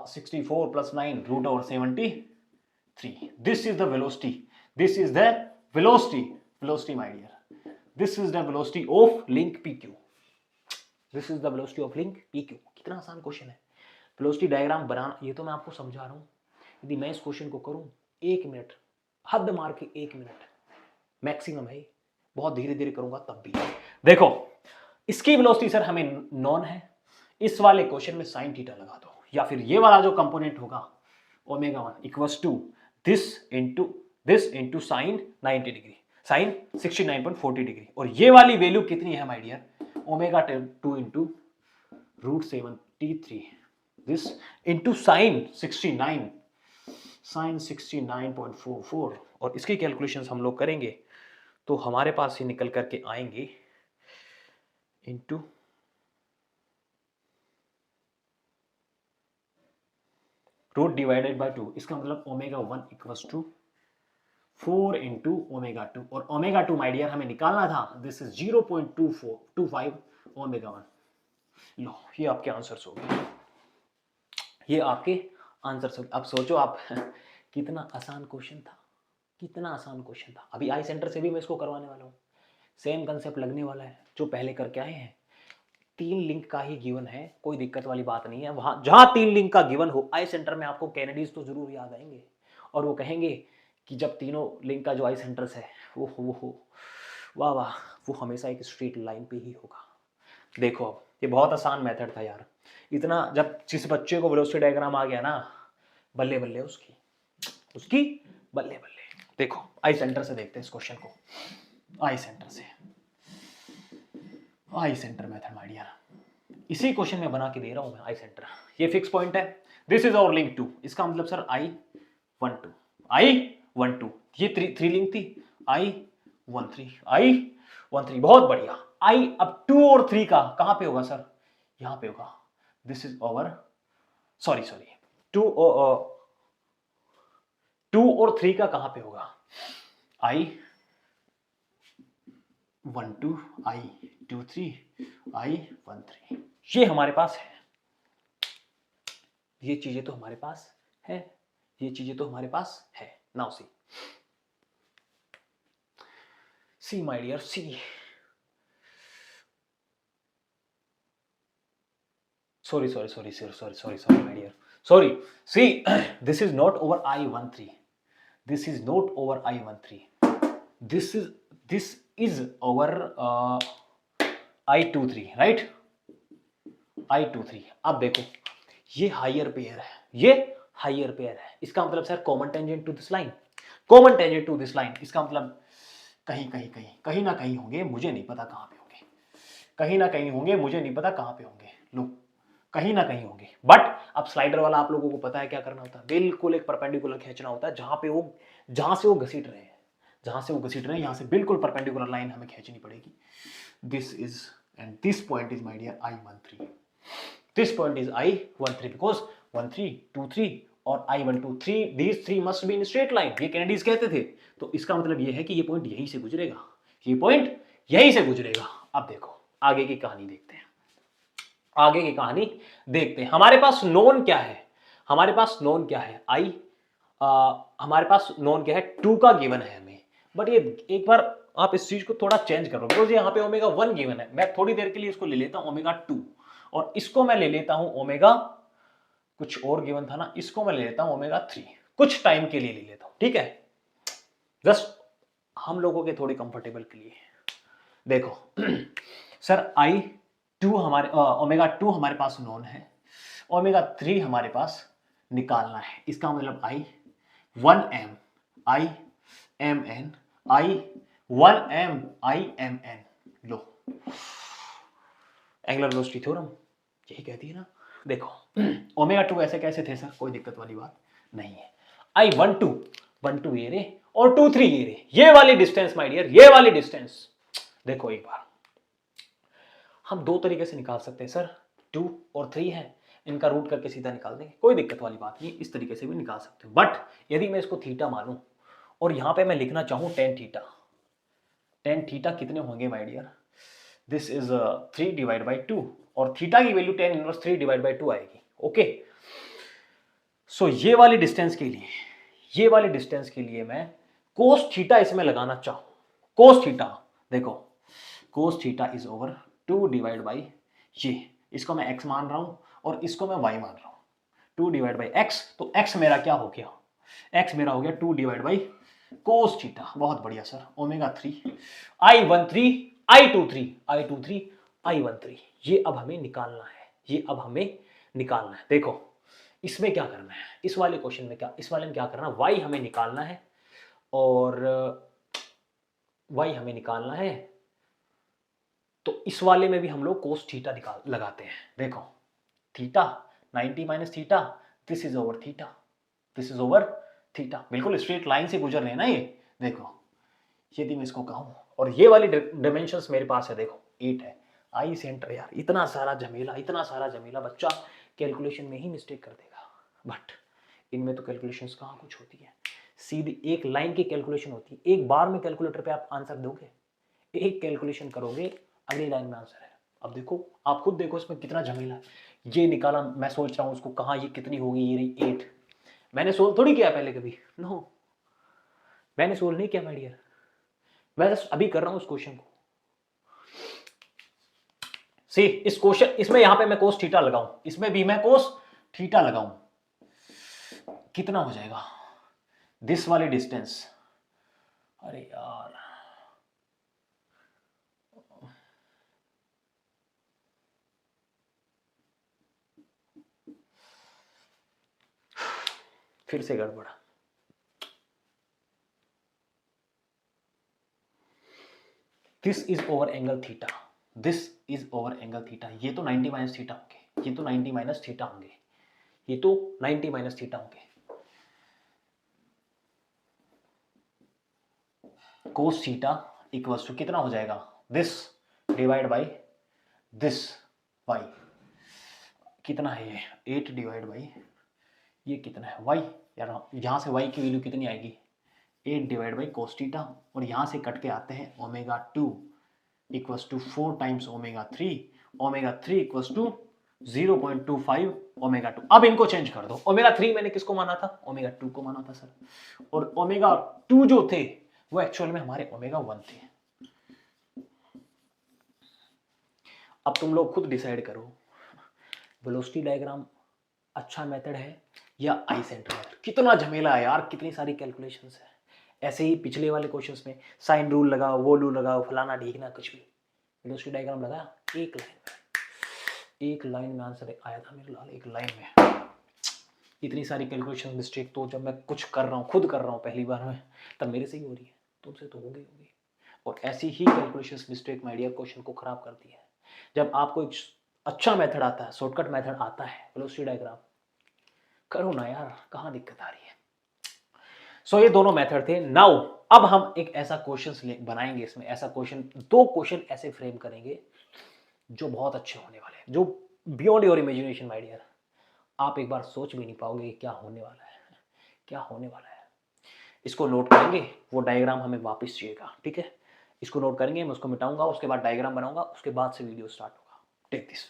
64 plus 9 √73। This is the velocity, this is the velocity, velocity my dear, this is the velocity of link P Q, this is the velocity of link P Q. कितना आसान question है, velocity diagram बनाना, ये तो मैं आपको समझा रहा हूं, यदि मैं इस क्वेश्चन को करूं 1 मिनट, हद मार के 1 मिनट मैक्सिमम है, बहुत धीरे धीरे करूंगा तब भी। देखो इसकी वेलोसिटी सर हमें नॉन है, इस वाले क्वेश्चन में साइन थीटा लगा दो, या फिर ये वाला जो कंपोनेंट होगा omega 1 equals to this into sine 90 degree, sine 69.40 degree, और ये वाली वैल्यू कितनी है my dear, omega 2 into √73, this into sine 69.44, और इसकी कैलकुलेशंस हम लोग करेंगे तो हमारे पास ही निकल करके आएंगे इंटू रूट डिवाइडेड बाय 2, इसका मतलब omega 1 equals to 4 into omega 2, और ओमेगा 2 माय डियर हमें निकालना था, दिस इज 0.25 ओमेगा 1। लो ये आपके आंसर्स हो गए, ये आपके आंसर्स हो गए। अब सोचो आप कितना आसान क्वेश्चन था, कितना आसान क्वेश्चन था। अभी आई सेंटर से भी मैं इसको करवाने वाला हूँ, सेम कंसेप्ट लगने वाला है जो पहले करके आए हैं। 3 लिंक का ही गिवन है, कोई दिक्कत वाली बात नहीं है। वहां जहां 3 लिंक का गिवन हो, आई सेंटर में आपको कैनेडीज तो जरूर याद आएंगे, और वो कहेंगे कि जब तीनों लिंक का जो आई सेंटर्स है वो हो वाह वाह, वो हमेशा एक स्ट्रेट लाइन पे ही होगा। देखो अब ये बहुत आसान मेथड था यार, इतना जब जिस बच्चे को वेलोसिटी डायग्राम आ गया ना, बल्ले बल्ले उसकी उसकी बल्ले बल्ले। देखो आई सेंटर से देखते हैं इस क्वेश्चन को, आई सेंटर से, आई सेंटर मेथड माय डियर, इसी क्वेश्चन में बना के दे रहा हूं मैं आई सेंटर। ये फिक्स पॉइंट है, दिस इज आवर लिंक 2, इसका मतलब सर I12, I12, ये 3 लिंक थी, I13, I13, बहुत बढ़िया। I अब 2 और 3 का कहां पे होगा सर, यहां पे होगा, दिस इज ओवर, सॉरी 2 और 3 का कहां पे होगा, I12, I23, I13, ये हमारे पास है, ये चीजें तो हमारे पास है, ये चीजें तो हमारे पास है। Now see my dear, see, sorry my dear, sorry, see this is not over I13, this is not over I13, this is over I23, right, I23। अब देखो ये हायर पेयर है, ये हायर पेयर है, इसका मतलब sir common tangent to this line, common tangent to this line, इसका मतलब कहीं ना कहीं होंगे, मुझे नहीं पता कहां पे होंगे, कहीं ना कहीं होंगे, मुझे नहीं पता कहां पे होंगे, लो कहीं ना कहीं होंगे। बट अब स्लाइडर वाला आप लोगों को पता है क्या करना होता है, बिल्कुल एक परपेंडिकुलर खींचना होता है, जहां से वो घसीट रहे हैं, जहां से वो घसीट रहे हैं यहां से बिल्कुल परपेंडिकुलर लाइन हमें खींचनी पड़ेगी। This is and this point is my dear I13, this point is I13 because 13, 23 और I12, 3, these 3 must be in straight line, ये कैनेडीज कहते थे। तो इसका मतलब ये है कि ये पॉइंट यहीं से गुजरेगा, ये पॉइंट यहीं से गुजरेगा। अब देखो आगे की कहानी देखते हैं, आगे की कहानी देखते हैं। हमारे पास नोन क्या है, हमारे पास नोन क्या है, हमारे पास नोन क्या है, 2 का गिवन है हमें। बट ये एक बार आप इस चीज को थोड़ा चेंज करो, बिकॉज यहाँ पे ओमेगा 1 गिवन है, मैं थोड़ी देर के लिए इसको ले लेता हूं ओमेगा 2, और इसको मैं ले लेता हूं ओमेगा, कुछ और गिवन था ना, इसको मैं ले लेता हूं ओमेगा 3, कुछ टाइम के लिए ले लेता हूं, ठीक है, जस्ट हम लोगों के थोड़ी कंफर्टेबल के लिए। देखो सर I2 हमारे ओमेगा 2 हमारे पास नोन है, ओमेगा 3 हमारे पास निकालना है, इसका मतलब I1m IMN I1m IMN, लो एंगुलर वेलोसिटी थ्योरम यही कहती है ना। देखो ओमेगा 2 ऐसे कैसे थे सर, कोई दिक्कत वाली बात नहीं है। I12 ये रे और 23 ये रे, ये वाली डिस्टेंस माय डियर, ये वाली डिस्टेंस देखो एक बार हम 2 तरीके से निकाल सकते हैं सर, 2 और 3 है, इनका रूट करके सीधा निकाल देंगे, कोई दिक्कत वाली बात नहीं, इस तरीके से भी निकाल सकते हो। बट यदि मैं इसको थीटा मानूं और यहां पे मैं लिखना चाहूं टेन थीटा कितने होंगे my dear, this is 3 divide by 2, और थीटा की value tan inverse 3 divide by 2 आएगी। ओके सो ये वाली डिस्टेंस के लिए, ये वाली डिस्टेंस के लिए मैं कोस थीटा इसमें लगाना चाहूं, कोस थीटा, देखो cos theta is over 2 divide by ये, इसको मैं x मान रहा हूं और इसको मैं y मान रहा हूं, 2 डिवाइड बाई x, तो x मेरा क्या हो गया, x मेरा हो गया 2 डिवाइड बाई कोस थीटा, बहुत बढ़िया sir, omega 3 I13 I23 I13, ये अब हमें निकालना है, ये अब हमें निकालना है। देखो इसमें क्या करना है, इस वाले क्वेश्चन में क्या, इस वाले में क्या करना, y हमें निकालना है, और y हमें निकालना है, तो इस वाले में भी हम लोग कोस थीटा निकाल लगाते हैं। देखो theta 90 minus theta, this is over theta, this is over theta, बिल्कुल स्ट्रेट लाइन से गुजर रहे हैं ना ये। देखो यदि मैं इसको कहूं, और ये वाली डायमेंशंस मेरे पास है, देखो 8 है, आई सेंटर यार, इतना सारा जमेला, बच्चा कैलकुलेशन में ही मिस्टेक कर देगा, बट इनमें तो कैलकुलेशंस कहाँ कुछ होती है, सीधी एक लाइन की कैलकुलेशन होती है, एक बार में कैलकुलेटर पे आप आंसर दोगे, एक कैलकुलेशन करोगे अगली लाइन में आंसर है। अब देखो, आप खुद देखो इसमें कितना झमेला है। ये निकाला, मैं सोच रहा हूँ उसको कहाँ, ये कितनी होगी, ये रही 8। मैंने सोल्व थोड़ी किया पहले कभी, नो, मैंने सोल्व नहीं किया माय डियर, मैं जस्ट अभी कर रहा हूँ उस क्वेश्चन को। सी इस क्वेश्चन, इसमें यहां पे मैं कोस थीटा लगाऊं, इसमें भी मैं कोस थीटा लगाऊं, कितना हो जाएगा दिस वाली डिस्टेंस, अरे यार फिर से गड़बड़ा। This is over angle theta, this is over angle theta, ये तो 90 माइनस थीटा होंगे, ये तो 90 माइनस थीटा होंगे, ये तो 90 माइनस थीटा होंगे। कोस थीटा इक्वल्स टू कितना हो जाएगा, this divide by this Y, कितना है ये 8 डिवाइड बाई ये कितना है वाई, यार यहां से वाई की वैल्यू कितनी आएगी 8 डिवाइड बाई कोस थीटा, और यहां से कट के आते हैं omega 2 equals to 4 times omega 3 equals to 0.25 omega 2। अब इनको चेंज कर दो, ओमेगा 3 मैंने किसको माना था, ओमेगा 2 को माना था सर, और ओमेगा 2 जो थे वो एक्चुअल में हमारे ओमेगा 1 थे। अब तुम लोग खुद डिसाइड करो वेलोसिटी डायग्राम अच्छा मेथड है या आई सेंटर मेथड। कितना झमेला है यार, कितनी सारी कैलकुलेशंस है। ऐसे ही पिछले वाले क्वेश्चंस में साइन रूल लगाओ, वो रूल लगाओ, फलाना ढीकना कुछ भी, वेलोसिटी डायग्राम लगाया एक लाइन में आंसर आया था मेरे लाल, एक लाइन में। इतनी सारी कैलकुलेशन मिस्टेक तो जब मैं कुछ कर रहा हूँ, खुद कर रहा हूँ पहली बार में, तब मेरे से ही हो रही है, तुमसे तो होगी। और ऐसी ही calculation mistake my dear question को खराब करती है। जब आपको एक अच्छा मेथड आता है, शॉर्टकट मेथड आता है वेलोसिटी डायग्राम, करो ना यार, कहाँ दिक्कत आ रही है। सो ये दोनों मेथड थे। नाउ अब हम एक ऐसा क्वेश्चन बनाएंगे, इसमें ऐसा क्वेश्चन, दो क्वेश्चन ऐसे फ्रेम करेंगे जो बहुत अच्छे होने वाले हैं, जो beyond your imagination my dear, आप एक बार सोच भी नहीं पाओगे क्या होने वाला है, क्या होने वाला है। इसको नोट करेंगे, वो डायग्राम हमें वापस चाहिएगा, ठीक है। इसको नोट करेंगे, मैं उसको मिटाऊंगा, उसके बाद डायग्राम बनाऊंगा, उसके बाद से वीडियो स्टार्ट होगा। Take this.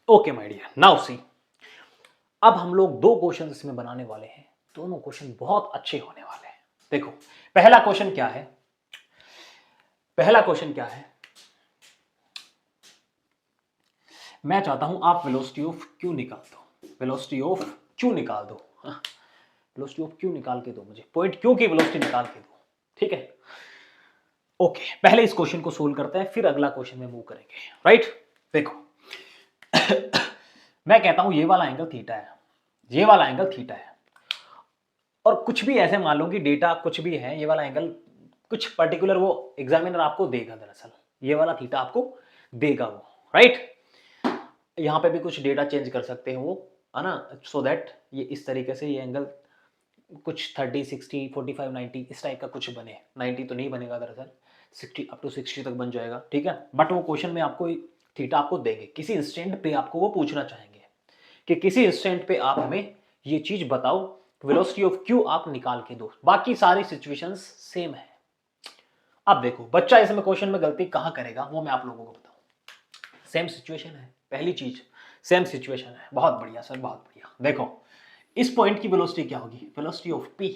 Okay my dear, now see, अब हम लोग दो क्वेश्चन इसमें बनाने वाले हैं, दोनों क्वेश्चन बहुत अच्छे होने वाले हैं। देखो पहला क्वेश्चन क्या है, पहला क्वेश्चन क्या है, मैं चाहता हूं आप वेलोसिटी ऑफ क्यू निकाल दो, वेलोसिटी ऑफ क्यू निकाल दो, वेलोसिटी ऑफ क्यू निकाल के दो मुझे, पॉइंट क्यू की वेलोसिटी निकाल के दो, ठीक है। ओके, पहले इस क्वेश्चन को सोल्व करते हैं, फिर अगला क्वेश्चन में मूव करेंगे, राइट। देखो मैं कहता हूं ये वाला एंगल थीटा है, ये वाला एंगल थीटा है, और कुछ भी ऐसे मान लो कि डेटा कुछ भी है, ये वाला एंगल कुछ पर्टिकुलर वो एग्जामिनर आपको देगा, दरअसल ये वाला थीटा आपको देगा वो, राइट। यहाँ पे भी कुछ डेटा चेंज कर सकते हैं वो, है ना, सो दैट ये इस तरीके से ये एंगल कुछ 30, 60, 45, 90 इस टाइप का कुछ बने। 90 तो नहीं बनेगा दरअसल, 60 अप टू 60 तक बन जाएगा, ठीक है। बट वो क्वेश्चन में आपको थीटा आपको देंगे, किसी इंस्टेंट पे आपको वो पूछना चाहेंगे कि किसी इंस्टेंट पे आप हमें ये चीज बताओ, वेलोसिटी ऑफ क्यू आप निकाल के दो, बाकी सारी सिचुएशंस सेम है। अब देखो बच्चा इसमें क्वेश्चन में गलती कहां करेगा वो मैं आप लोगों को बताऊं। सेम सिचुएशन है, पहली चीज सेम सिचुएशन है, बहुत बढ़िया सर, बहुत बढ़िया। देखो इस पॉइंट की वेलोसिटी क्या होगी, वेलोसिटी ऑफ पी,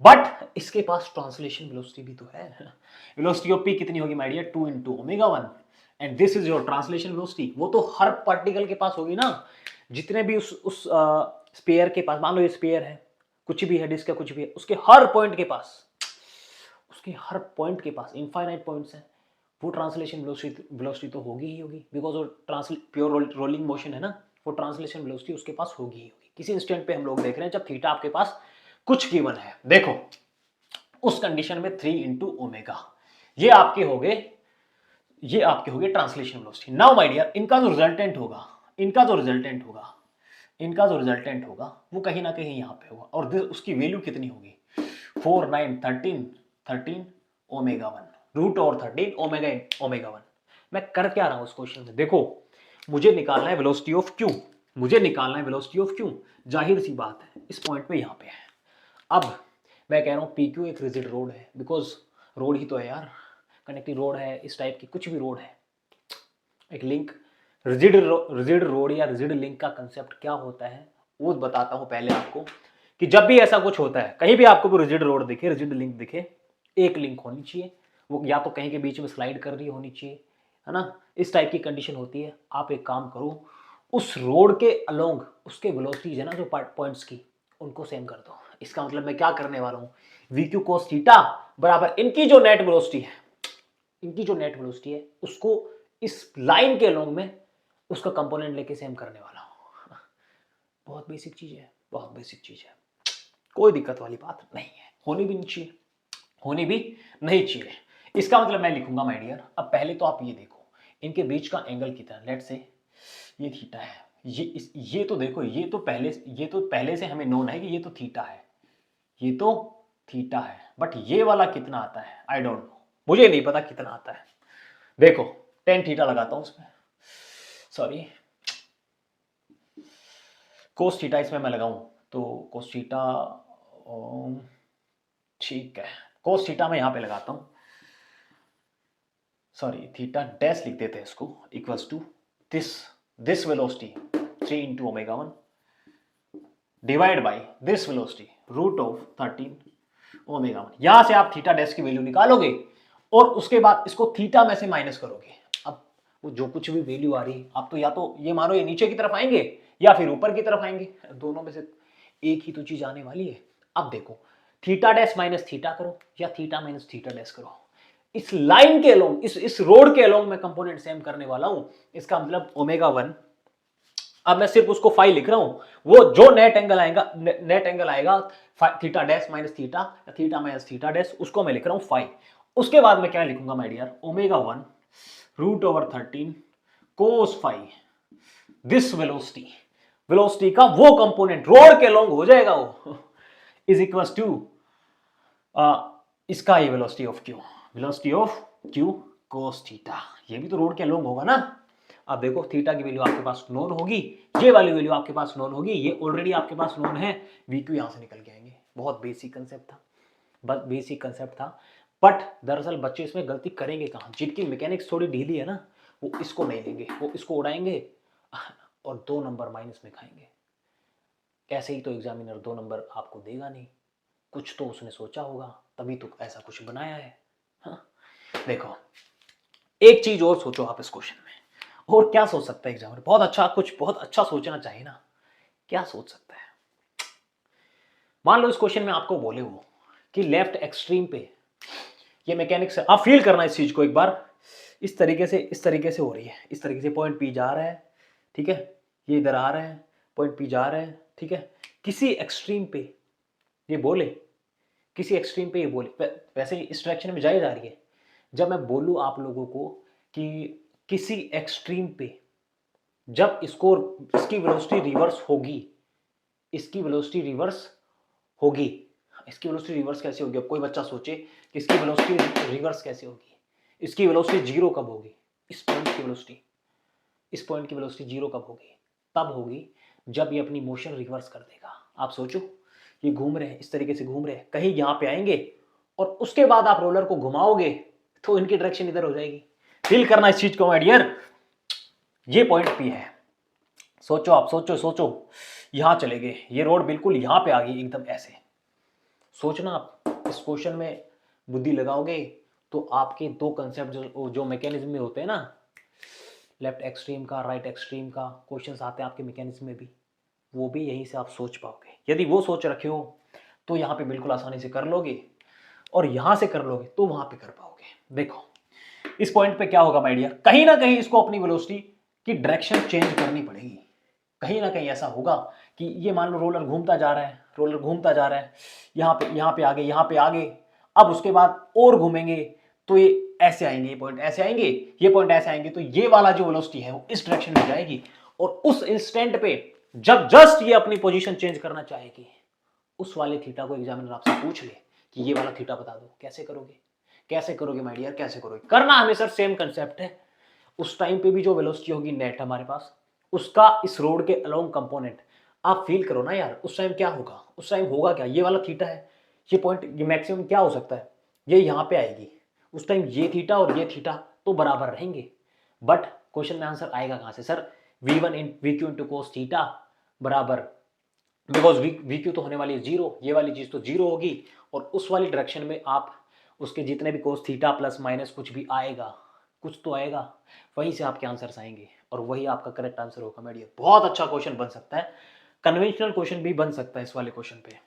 बट इसके पास ट्रांसलेशन वेलोसिटी भी तो है। वेलोसिटी ऑफ पी कितनी होगी my dear, 2 × ω1, and this is your translation velocity. वो तो हर पार्टिकल के पास होगी ना, जितने भी उस स्पेयर के पास, मान लो ये स्पेयर है, कुछ भी है, डिस्क का कुछ भी है, उसके हर पॉइंट के पास, उसके हर पॉइंट के पास इनफाइनाइट पॉइंट्स हैं, वो ट्रांसलेशन वेलोसिटी तो होगी ही होगी, बिकॉज वो प्योर रोलिंग मोशन है ना, वो ट्रांसलेशन वेलोसिटी उसके पास होगी ही होगी। किसी इंस्टेंट पे हम लोग देख रहे हैं जब थीटा आपके पास कुछ गिवन है, देखो उस कंडीशन में 3 × ω, ये आपके हो गए, translation velocity. Now my dear, इनका जो रिजल्टेंट होगा, इनका जो रिजल्टेंट होगा वो कहीं ना कहीं यहाँ पे होगा, और उसकी वैल्यू कितनी होगी, 4 9 13 13 ओमेगा 1 रूट और 13 ओमेगा 1। मैं कर क्या रहा हूँ उस क्वेश्चन में, देखो मुझे निकालना है वेलोसिटी ऑफ क्यू, मुझे निकालना है वेलोसिटी ऑफ क्यू, जाहिर सी बात है इस पॉइंट पे यहाँ पे है। अब मैं कह रहा हूँ पी क्यू एक रिजिड रोड है, बिकॉज रोड ही तो है यार, कनेक्टिंग रोड है, इस टाइप की कुछ भी रोड है, एक लिंक। रिजिड रोड या रिजिड लिंक का कंसेप्ट क्या होता है वो बताता हूं पहले आपको, कि जब भी ऐसा कुछ होता है, कहीं भी आपको भी रिजिड रोड दिखे, रिजिड लिंक दिखे, एक लिंक होनी चाहिए, वो या तो कहीं के बीच में स्लाइड कर रही होनी चाहिए, है ना, इस टाइप की कंडीशन होती है। आप एक काम करो, उस रोड के अलोंग उसके वेलोसिटीज है ना जो पॉइंट्स की, उनको सेम कर दो। इसका मतलब मैं क्या करने वाला हूँ, वी क्यू कोस थीटा बराबर इनकी जो नेट वेलोसिटी है, इनकी जो नेट वेलोसिटी है उसको इस लाइन के अलोंग में उसका कंपोनेंट लेके सेम करने वाला हूं। बहुत बेसिक चीज है, बहुत बेसिक चीज है, कोई दिक्कत वाली बात नहीं है, होनी भी नहीं चाहिए, होनी भी नहीं चाहिए। इसका मतलब मैं लिखूंगा माय डियर, अब पहले तो आप ये देखो इनके बीच का एंगल कितना, लेट से ये थीटा है, ये तो देखो, ये तो पहले से हमें नोन है कि ये तो थीटा है, ये तो थीटा है, बट ये वाला कितना आता है आई डोंट नो, मुझे नहीं पता कितना आता है। देखो टेन थीटा लगाता हूं उसमें, सॉरी कोस थीटा इसमें मैं लगाऊं तो कोस थीटा, ठीक है, कोस थीटा मैं यहां पे लगाता हूं, सॉरी थीटा डैश लिख देते हैं इसको, equals to this velocity 3 into omega 1 divide by this velocity root of 13 omega 1। यहां से आप थीटा डैश की वैल्यू निकालोगे और उसके बाद इसको थीटा में से माइनस करोगे। अब वो जो कुछ भी वैल्यू आ रही है, आप तो या तो ये मानो ये नीचे की तरफ आएंगे या फिर ऊपर की तरफ आएंगे, दोनों में से एक ही तो चीज आने वाली है। अब देखो थीटा डैश माइनस थीटा करो या थीटा माइनस थीटा डैश करो, इस लाइन के अलोंग, इस रोड के अलोंग मैं कंपोनेंट सेम करने वाला हूं। इसका मतलब ओमेगा 1, अब मैं सिर्फ उसको फाई लिख रहा हूं, वो जो नेट एंगल आएगा थीटा डैश माइनस थीटा या थीटा माइनस थीटा डैश, उसको मैं लिख रहा हूं फाई। उसके बाद मैं क्या लिखूंगा my dear, omega 1 root over 13 cos phi this velocity का वो कंपोनेंट रोड के लॉन्ग हो जाएगा वो, इज इक्वल टू इसका ये velocity of Q cos theta, ये भी तो रोड के लॉन्ग होगा ना। अब देखो थीटा की वैल्यू आपके पास नोन होगी, ये वाली वैल्यू आपके पास नोन होगी, ये ऑलरेडी आपके पास नोन है, वी क्यू यहां से निकल के आएंगे। बहुत बेसिक कंसेप्ट था, बस बेसिक कंसेप्ट था, बट दरअसल बच्चे इसमें गलती करेंगे कहां, जिनकी मैकेनिक्स थोड़ी ढीली है ना, वो इसको नहीं लेंगे, वो इसको उड़ाएंगे और 2 नंबर माइनस में खाएंगे। ऐसे ही तो एग्जामिनर 2 नंबर आपको देगा नहीं, कुछ तो उसने सोचा होगा, तभी तो ऐसा कुछ बनाया है। हाँ? देखो एक चीज और सोचो आप इस क्वेश्चन में, और क्या सोच सकता है एग्जामिनर, बहुत अच्छा, कुछ बहुत अच्छा सोचना चाहिए ना, क्या सोच सकता है। मान लो इस क्वेश्चन में आपको बोले वो कि लेफ्ट एक्सट्रीम पे ये मैकेनिक्स है, आप फील करना इस चीज को एक बार, इस तरीके से हो रही है, इस तरीके से पॉइंट पी जा रहा है, ठीक है, ये इधर आ रहा है, पॉइंट पी जा रहा है, ठीक है, किसी एक्सट्रीम पे ये बोले, किसी एक्सट्रीम पे ये बोले, वैसे इस डायरेक्शन में जाई जा रही है, जब मैं बोलूं आप लोगों को कि किसी एक्सट्रीम पे जब इसकी वेलोसिटी रिवर्स होगी, इसकी वेलोसिटी रिवर्स होगी, इसकी वेलोसिटी रिवर्स कैसे होगी, अब कोई बच्चा सोचे कि इसकी वेलोसिटी रिवर्स कैसे होगी, इसकी वेलोसिटी जीरो कब होगी, इस पॉइंट की वेलोसिटी, इस पॉइंट की वेलोसिटी जीरो कब होगी, तब होगी जब ये अपनी मोशन रिवर्स कर देगा। आप सोचो ये घूम रहे हैं, इस तरीके से घूम रहे हैं, कहीं यहां पे आएंगे और उसके बाद आप रोलर को घुमाओगे तो इनकी डायरेक्शन इधर हो जाएगी। फील करना इस चीज को माय डियर, ये पॉइंट पी है, सोचो आप, सोचो यहां चले गए, ये रोड बिल्कुल यहां पे आ गई एकदम ऐसे, सोचना आप इस क्वेश्चन में बुद्धि लगाओगे तो आपके दो कंसेप्ट जो मैकेनिज्म में होते हैं ना, लेफ्ट एक्सट्रीम का राइट एक्सट्रीम का क्वेश्चंस आते हैं आपके मैकेनिज्म में भी, वो भी यहीं से आप सोच पाओगे। यदि वो सोच रखे हो तो यहाँ पे बिल्कुल आसानी से कर लोगे, और यहाँ से कर लोगे तो वहां पे कर पाओगे। देखो इस पॉइंट पे क्या होगा माय डियर, कहीं ना कहीं इसको अपनी वेलोसिटी की डायरेक्शन चेंज करनी पड़ेगी, कहीं ना कहीं ऐसा होगा कि ये मान लो रोलर घूमता जा रहा है, रोलर घूमता जा रहा है, यहाँ पे आगे, यहाँ पे आगे, अब उसके बाद और घूमेंगे तो ये ऐसे आएंगे, ये पॉइंट ऐसे आएंगे, ये पॉइंट ऐसे आएंगे, तो ये वाला जो वेलोसिटी है वो इस डायरेक्शन में जाएगी, और उस इंस्टेंट पे जब जस्ट ये अपनी पोजीशन चेंज करना चाहेगी, उस वाले थीटा को एग्जामिनर आपसे पूछ ले कि ये वाला थीटा बता दो, कैसे करोगे? कैसे करोगे माय डियर, कैसे करोगे? करना हमें सर सेम कंसेप्ट है। उस टाइम पे भी जो वेलोसिटी होगी नेट हमारे पास, उसका इस रोड के अलोंग कंपोनेंट आप फील करो ना यार, उस टाइम क्या होगा? उस टाइम होगा क्या? ये वाला थीटा है, ये पॉइंट, ये मैक्सिमम क्या हो सकता है? ये यहाँ पे आएगी। उस टाइम ये थीटा और ये थीटा तो बराबर रहेंगे, बट क्वेश्चन में आंसर आएगा कहाँ से सर? v1 इन V Q into cos theta बराबर, बिकॉज वी क्यू तो होने वाली है जीरो, ये वाली चीज तो जीरो होगी, और उस वाली डायरेक्शन में आप उसके जितने भी कोस थीटा प्लस माइनस कुछ भी आएगा, कुछ तो आएगा, वहीं से आपके आंसर्स आएंगे और वही आपका करेक्ट आंसर होगा मेरे डियर। बहुत अच्छा क्वेश्चन बन सकता है, कन्वेंशनल क्वेश्चन भी बन सकता है इस वाले क्वेश्चन पे,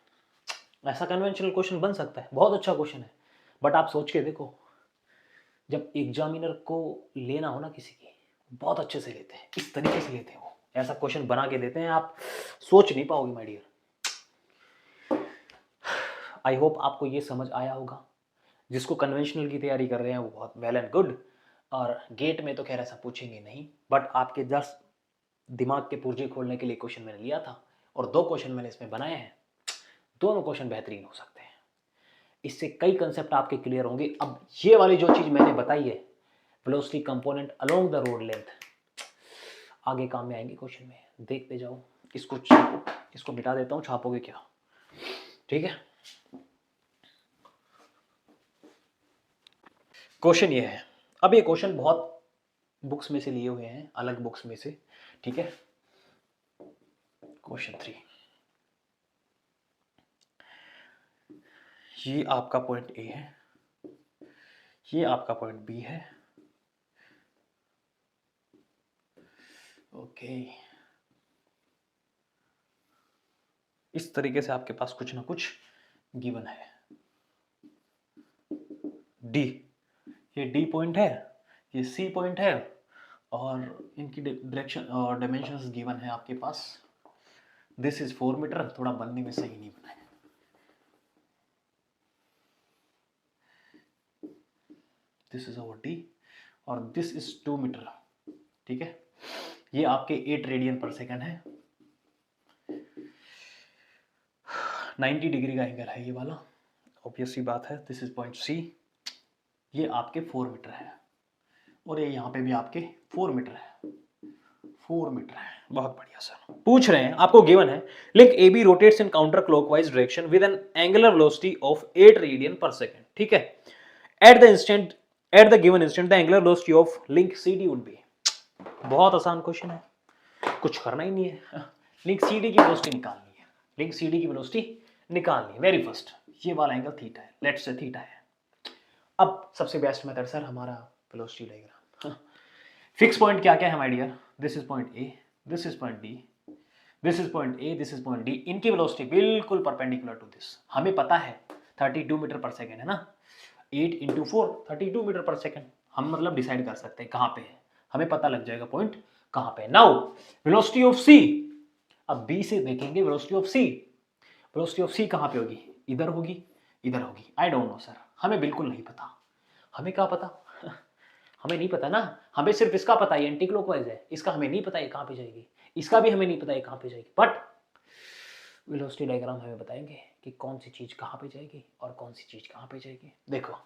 ऐसा कन्वेंशनल क्वेश्चन बन सकता है, बहुत अच्छा क्वेश्चन है। बट आप सोच के देखो, जब एग्जामिनर को लेना हो ना किसी की, बहुत अच्छे से लेते हैं, इस तरीके से लेते हैं, वो ऐसा क्वेश्चन बना के देते हैं, आप सोच नहीं पाओगे माय डियर। आई होप आपको ये समझ आया होगा। जिसको कन्वेंशनल की तैयारी कर रहे हैं वो बहुत वेल एंड गुड, और गेट में तो खैर ऐसा पूछेंगे नहीं, बट आपके 10 दिमाग के पुर्जे खोलने के लिए क्वेश्चन मैंने लिया था, और 2 क्वेश्चन मैंने इसमें बनाए हैं, दोनों क्वेश्चन बेहतरीन हो सकते हैं। इससे कई कंसेप्ट आपके क्लियर होंगे। अब ये वाली जो चीज मैंने बताई है, velocity component along the road length, आगे काम में आएंगे क्वेश्चन में, देखते जाओ। इसको छापो, इसको मिटा देता हूँ, छापोगे क्या? ठीक है, क्वेश्चन ये है। अब ये क्वेश्चन बहुत बुक्स में से लिए हुए हैं, अलग बुक्स में से, ठीक है। क्वेश्चन 3, ये आपका पॉइंट ए है, ये आपका पॉइंट बी है, ओके। इस तरीके से आपके पास कुछ ना कुछ गिवन है। डी, ये डी पॉइंट है, ये सी पॉइंट है, और इनकी डायरेक्शन और डायमेंशंस गिवन है आपके पास। दिस इज 4 मीटर, थोड़ा बनने में सही नहीं बना है। दिस इज अवर डी, और दिस इज 2 मीटर, ठीक है। ये आपके 8 रेडियन पर सेकंड है, 90 डिग्री का एंगल है ये वाला, ऑब्वियस सी बात है। दिस इज पॉइंट सी, ये आपके 4 मीटर है, और ये यहाँ पे भी आपके 4 मीटर है, 4 मीटर है। बहुत बढ़िया सर। पूछ रहे हैं, आपको गिवन है, link A B rotates in counter clockwise direction with an angular velocity of 8 radian पर सेकंड, ठीक है। At the given instant the angular velocity of link C D would be. बहुत आसान क्वेश्चन है, कुछ करना ही नहीं है, लिंक सी डी की वेलोसिटी निकालनी है, लिंक सी डी की वेलोसिटी निकालनी है। वेरी फर्स्ट, ये वाला एंगल थीटा है, लेट्स से थीटा है। अब सबसे बेस्ट मेथड सर हमारा वेलोसिटी डायग्राम। फिक्स पॉइंट क्या क्या है my dear? This is point A, this is point D, this is point A, this is point D. इनकी वेलोसिटी बिल्कुल परपेंडिकुलर टू दिस, हमें पता है 32 मीटर पर सेकेंड है ना, 8 इंटू 4 32 मीटर पर सेकेंड। हम मतलब डिसाइड कर सकते हैं कहाँ पे है, हमें पता लग जाएगा पॉइंट कहाँ पे है। नाउ वेलोसिटी ऑफ सी, अब बी से देखेंगे velocity of C, velocity of C कहाँ पे होगी? इधर होगी, इधर होगी। आई डोंट नो सर, हमें बिल्कुल नहीं पता। हमें क्या पता? हमें नहीं पता ना, हमें सिर्फ इसका पता है एंटी क्लॉकवाइज है, इसका हमें नहीं पता है कहाँ पे जाएगी, इसका भी हमें नहीं पता है कहाँ पे जाएगी, बट वेलोसिटी डायग्राम हमें बताएंगे कि कौन सी चीज कहाँ पे जाएगी और कौन सी चीज कहाँ पे जाएगी। देखो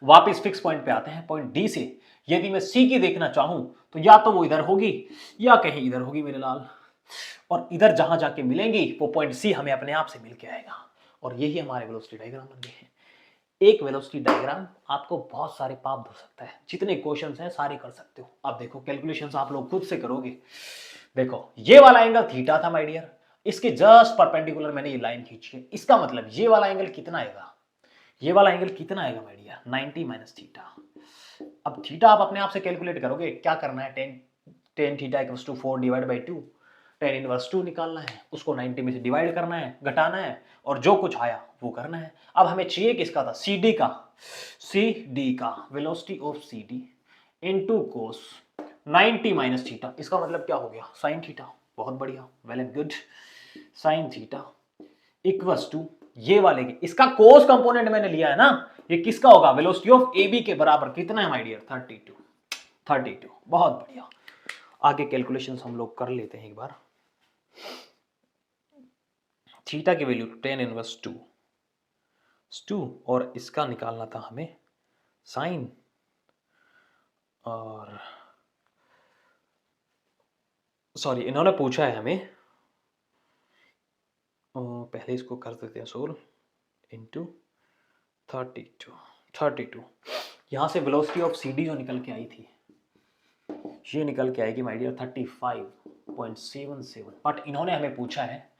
वापस फिक्स पॉइंट पे आते हैं, पॉइंट डी से यदि मैं सी की देखना चाहूं तो या तो वो इधर होगी या कहीं इधर होगी मेरे लाल, और इधर जहां जाके मिलेंगी वो पॉइंट सी हमें अपने आप से मिलके आएगा, और यही हमारे वेलोसिटी डायग्राम बन गए हैं। एक वेलोसिटी डायग्राम आपको बहुत सारे पाप धो सकता है, जितने क्वेश्चंस हैं सारे कर सकते हो। अब देखो कैलकुलेशंस आप लोग खुद से करोगे। देखो ये वाला एंगल थीटा था माय डियर, इसके जस्ट परपेंडिकुलर मैंने ये लाइन खींची है, इसका मतलब ये वाला एंगल कितना आएगा? ये वाला एंगल कितना आएगा माय डियर? 90 minus theta. अब थीटा आप अपने आप से कैलकुलेट करोगे, क्या करना है, tan theta equals to 4 divide by 2, tan inverse 2 निकालना है, उसको 90 में से डिवाइड करना है, घटाना है, और जो कुछ आया वो करना है। अब हमें चाहिए किसका था? सी डी का, सी डी का velocity of C D into cos 90 minus theta, इसका मतलब क्या हो गया? Sine theta. बहुत बढ़िया, well and good. Sine theta equals to ये वाले के, इसका कोस कंपोनेंट मैंने लिया है ना, ये किसका होगा? वेलोसिटी ऑफ ए बी के बराबर कितना है माय डियर? 32। बहुत बढ़िया, आगे कैलकुलेशंस हम लोग कर लेते हैं एक बार। थीटा की वैल्यू tan इनवर्स 2 और इसका निकालना था हमें साइन, और सॉरी इन्होंने पूछा है हमें, पहले इसको कर देते हैं सोल्व, इंटू 32 यहाँ से वेलोसिटी ऑफ CD जो निकल के आई थी, ये निकल के आएगी माय डियर 35.77। बट इन्होंने हमें पूछा है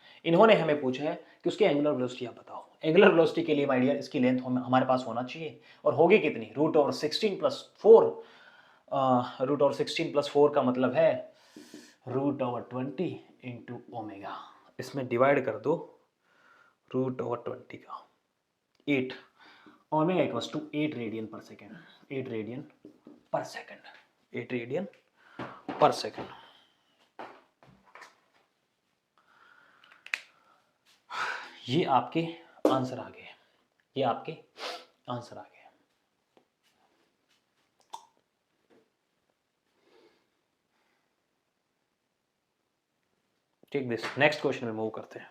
कि उसकी एंगुलर वेलोसिटी आप बताओ। एंगुलर वेलोसिटी के लिए माय डियर इसकी लेंथ हमारे पास होना चाहिए, और होगी कितनी, √16+4। √16+4 का मतलब है √20 इंटू ओमेगा। इसमें डिवाइड कर दो √20 का 8, ओमेगा इक्वल्स टू 8 रेडियन पर सेकेंड। 8 रेडियन पर सेकेंड। ये आपके आंसर आ गए, टेक दिस। नेक्स्ट क्वेश्चन में मूव करते हैं।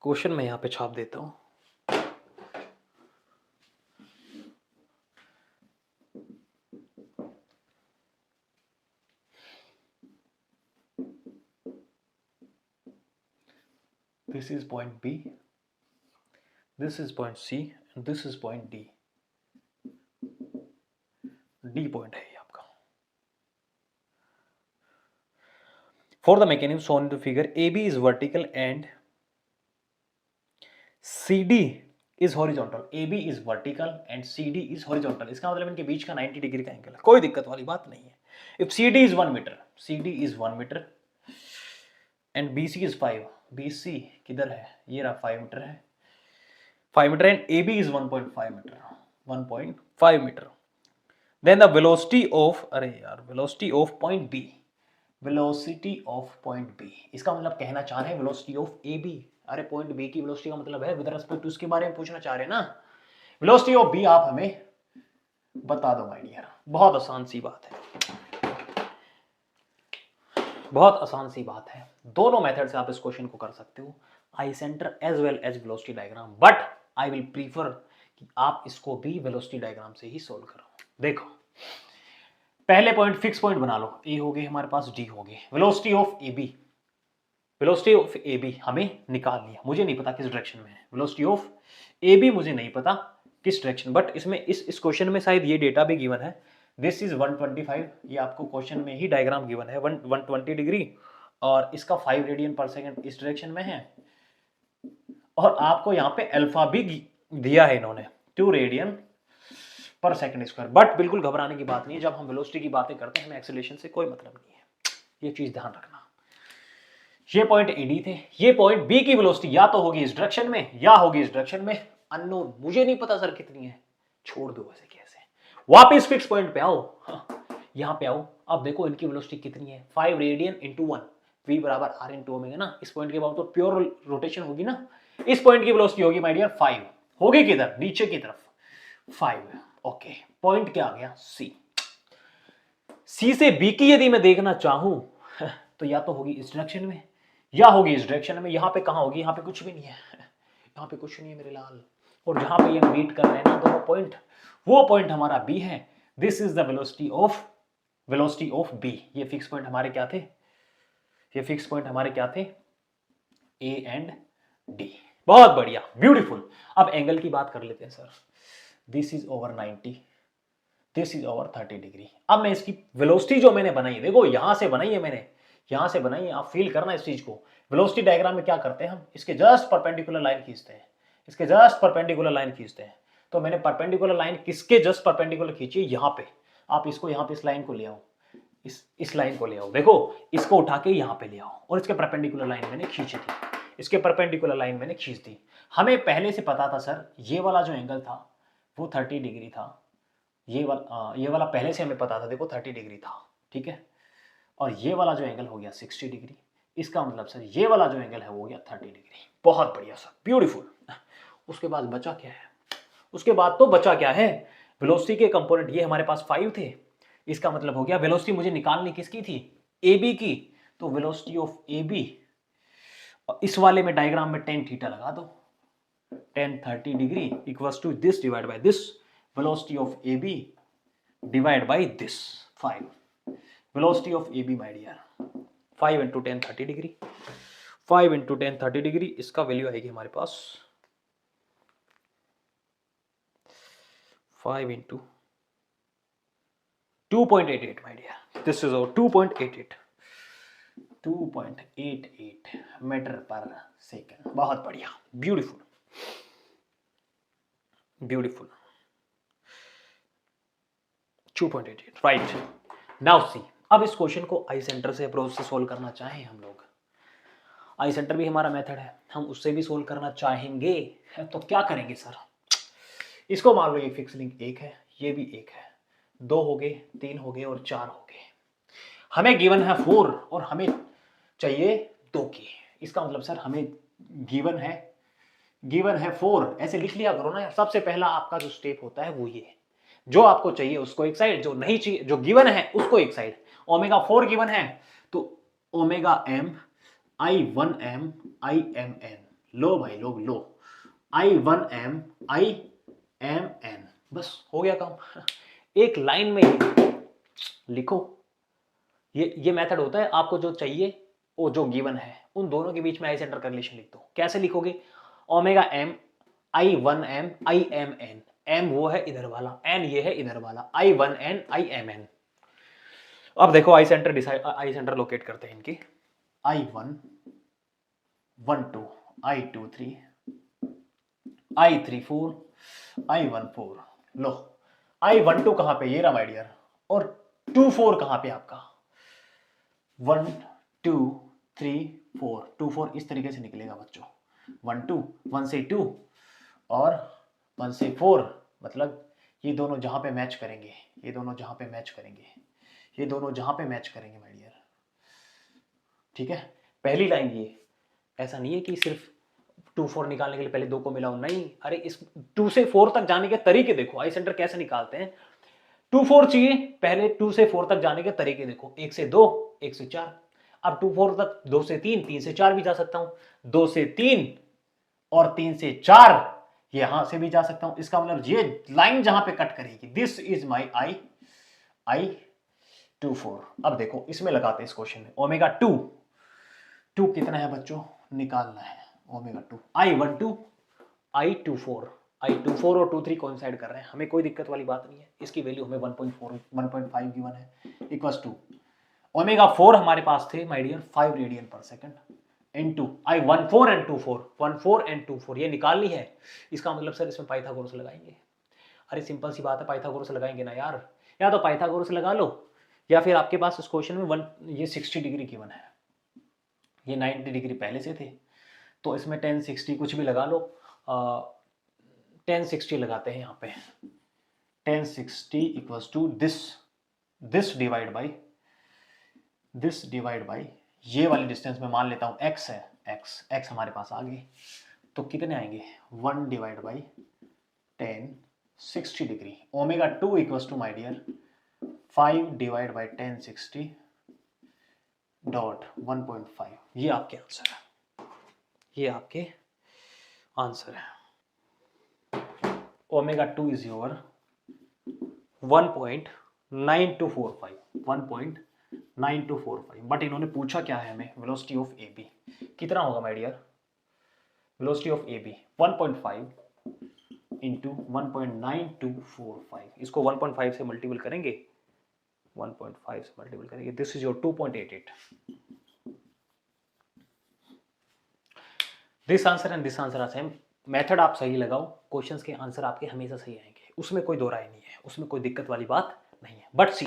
क्वेश्चन मैं यहां पे छाप देता हूं। This is point B, this is point C, and this is point D. D point है ये आपका। For the mechanism shown in the figure, AB is vertical and CD is horizontal. AB is vertical and CD is horizontal. इसका मतलब इनके बीच का 90 degree का angle है, कोई दिक्कत वाली बात नहीं है। If CD is 1 meter, and BC is 5, BC किधर है, ये रहा 5 मीटर है, 5 metre, and AB is 1.5 metre, 1.5 metre. Then the velocity of point B, इसका मतलब कहना चाह रहे हैं velocity of AB। अरे पॉइंट B की वेलोसिटी का मतलब है विद रिस्पेक्ट टू, इसके बारे में पूछना चाह रहे हैं ना। वेलोसिटी ऑफ B आप हमें बता दो माय डियर। बहुत आसान सी बात है, दोनों मेथड से आप इस क्वेश्चन को कर सकते हो, I centre as well as velocity diagram, but I will prefer कि आप इसको भी वेलोसिटी डायग्राम से ही सोल्व करो। देखो पहले पॉइंट फिक्स पॉइंट बना लो, ए हो गए हमारे पास, डी हो गए। वेलोसिटी ऑफ ए बी हमें निकाल लिया, मुझे नहीं पता किस डायरेक्शन में है। वेलोसिटी ऑफ ए बी मुझे नहीं पता किस डायरेक्शन, बट इसमें इस क्वेश्चन में शायद ये डेटा भी गिवन है। दिस इज 125, ये आपको क्वेश्चन में ही डायग्राम गिवन है, 120 डिग्री, और इसका 5 रेडियन पर सेकेंड इस डायरेक्शन में है, और आपको यहाँ पे अल्फा भी दिया है इन्होंने, 2 रेडियन पर सेकेंड स्क्वायर। बट बिल्कुल घबराने की बात नहीं है, जब हम वेलोसिटी की बातें करते हैं हमें एक्सेलरेशन से कोई मतलब नहीं है, ये चीज ध्यान रखना। ये पॉइंट एडी थे, ये पॉइंट बी की वेलोसिटी या तो होगी इस डायरेक्शन में या होगी इस डायरेक्शन में, अननोन, मुझे नहीं पता सर कितनी है, छोड़ दो ऐसे कैसे। वापस फिक्स पॉइंट पे आओ, यहां पे आओ, अब देखो इनकी वेलोसिटी कितनी है, 5 रेडियन इंटू 1, v बराबर r इंटू ओमेगा ना। इस पॉइंट के बाद तो प्योर रोटेशन होगी ना, इस पॉइंट की वेलोसिटी होगी माय डियर 5, होगी किधर, नीचे की तरफ 5। ओके, पॉइंट क्या आ गया, सी से बी की यदि मैं देखना चाहूं तो या तो होगी इस डायरेक्शन में या होगी इस डायरेक्शन में। यहां पे कहां होगी, यहां पे कुछ भी नहीं है, यहां पे कुछ नहीं है मेरे लाल, और जहां पे ये मीट कर रहे हैं ना दोनों पॉइंट, वो पॉइंट हमारा बी है। This is the velocity of B. ये फिक्स पॉइंट हमारे क्या थे, ए एंड डी। बहुत बढ़िया, ब्यूटीफुल। अब एंगल की बात कर लेते हैं sir. This is over 90, this is over 30 degree. अब मैं इसकी वेलोसिटी जो मैंने बनाई, देखो यहां से बनाई है मैंने, यहां से बनाई है, आप फील करना इस चीज को। वेलोसिटी डायग्राम में क्या करते हैं हम, इसके जस्ट परपेंडिकुलर लाइन खींचते हैं, तो मैंने परपेंडिकुलर लाइन किसके जस्ट परपेंडिकुलर खींची, यहां पे। आप इसको यहां पे इस लाइन को ले आओ, इस लाइन को ले आओ, देखो इसको उठा के यहां पे ले आओ, और इसके परपेंडिकुलर लाइन मैंने खींची थी, इसके परपेंडिकुलर लाइन मैंने खींच दी। हमें पहले से पता था सर, ये वाला जो एंगल था वो 30 डिग्री था, ये वाला पहले से हमें पता था, देखो 30 डिग्री था, ठीक है। और ये वाला जो एंगल हो गया 60 डिग्री, इसका मतलब सर ये वाला जो एंगल है वो हो गया 30 डिग्री। बहुत बढ़िया सर, ब्यूटीफुल। उसके बाद बचा क्या है, उसके बाद तो बचा क्या है, वेलोसिटी के कंपोनेंट ये हमारे पास 5 थे, इसका मतलब हो गया वेलोसिटी मुझे निकालनी किसकी थी, ए बी की, तो वेलोसिटी ऑफ ए बी, इस वाले में डायग्राम में टेन थीटा लगा दो, tan 30 degree equals to this divide by this, velocity of A B divide by this 5, velocity of A B my dear 5 into 10 30 degree, 5 into 10 30 degree, इसका value आएगी हमारे पास 5 into 2.88 my dear, this is our 2.88 metre पर second. बहुत बढ़िया, beautiful beautiful, 2.88 right. Now see, अब इस question को आई सेंटर से अप्रोच से सोल्व करना चाहें हम लोग, आई सेंटर भी हमारा मेथड है, हम उससे भी सोल्व करना चाहेंगे, तो क्या करेंगे सर, इसको मान लो ये फिक्स लिंक एक है, ये भी एक है, 2 हो गए, 3 हो गए और 4 हो गए, हमें गिवन है 4 और हमें चाहिए 2 की, इसका मतलब सर हमें गिवन है 4, ऐसे लिख लिया करो ना यार। सबसे पहला आपका जो स्टेप होता है वो ये, जो आपको चाहिए उसको एक साइड, जो नहीं चाहिए, जो गिवन है उसको एक साइड। ओमेगा 4 गिवन है तो ओमेगा m I1m IMN, लो भाई लोग लो, I1m IMN, बस हो गया काम। एक लाइन में लिखो, ये मेथड होता है, आपको जो चाहिए वो जो गिवन है उन दोनों के बीच में आई सेंटर का रिलेशन लिख दो। कैसे लिखोगे, omega m I1m IMN, m वो है इधर वाला, n ये है इधर वाला, I1n IMN। अब देखो आई सेंटर लोकेट करते हैं इनकी, I1 1 2 I2 3 I3 4 I1 4, लो I1 2 कहां पे, ये रहा माय डियर, और 2 4 कहां पे आपका, 1 2 3 4, 2 4 इस तरीके से निकलेगा बच्चों, 1 2 1 से 2 और 1 से 4, मतलब ये दोनों जहां पे मैच करेंगे, ये दोनों जहां पे मैच करेंगे, ये दोनों जहां पे मैच करेंगे माय डियर, ठीक है। पहली लाइन ये, ऐसा नहीं है कि सिर्फ 2 4 निकालने के लिए पहले 2 को मिलाओ, नहीं, अरे इस 2 से 4 तक जाने के तरीके देखो, आई सेंटर कैसे निकालते हैं। 2 4 चाहिए, पहले 2 से 4 तक जाने के तरीके देखो, 1 से 2 1 से 4, अब 2 4 तक 2 से 3 3 से 4 भी जा सकता हूं, 2 से 3 और 3 से 4 यहां से भी जा सकता हूं, इसका मतलब ये लाइन जहां पे कट करेगी, दिस इज माई I 2 4। अब देखो इसमें लगाते हैं इस क्वेश्चन में, ओमेगा 2 कितना है बच्चों, निकालना है, ओमेगा 2 I12 I24 और 23 कोइंसाइड कर रहे हैं, हमें कोई दिक्कत वाली बात नहीं है, इसकी वैल्यू हमें 1.4 1.5 गिवन है, इक्वल्स टू ओमेगा 4 हमारे पास थे माय डियर 5 रेडियन पर second into I14 and 24 14 and 24, ये निकालनी है, इसका मतलब सर इसमें पाइथागोरस लगाएंगे। अरे सिंपल सी बात है, पाइथागोरस लगाएंगे ना यार, या तो पाइथागोरस लगा लो, या फिर आपके पास इस क्वेश्चन में ये 60 डिग्री गिवन है, ये 90 डिग्री पहले से थे, तो इसमें 10 60 कुछ भी लगा लो, 10 60 लगाते हैं यहाँ पे, 10 60 equals to this divide by ये वाली डिस्टेंस में मान लेता हूँ x है, x हमारे पास आ गई, तो कितने आएंगे 1 divide by 10 60 degree, omega 2 equals to my dear 5 divide by 10 60 dot 1.5, ये आपके आंसर है, ये आपके आंसर है। ओमेगा 2 इज योर 1.9245, बट इन्होंने पूछा क्या है हमें, वेलोसिटी ऑफ ए बी कितना होगा my dear, velocity of A B 1.5 into 1.9245, इसको 1.5 से मल्टीपल करेंगे, 1.5 से मल्टीपल करेंगे, this is your 2.88, this answer and this answer are same. Method आप सही लगाओ, क्वेश्चंस के आंसर आपके हमेशा सही आएंगे, उसमें कोई दो राय नहीं है, उसमें कोई दिक्कत वाली बात नहीं है। But see,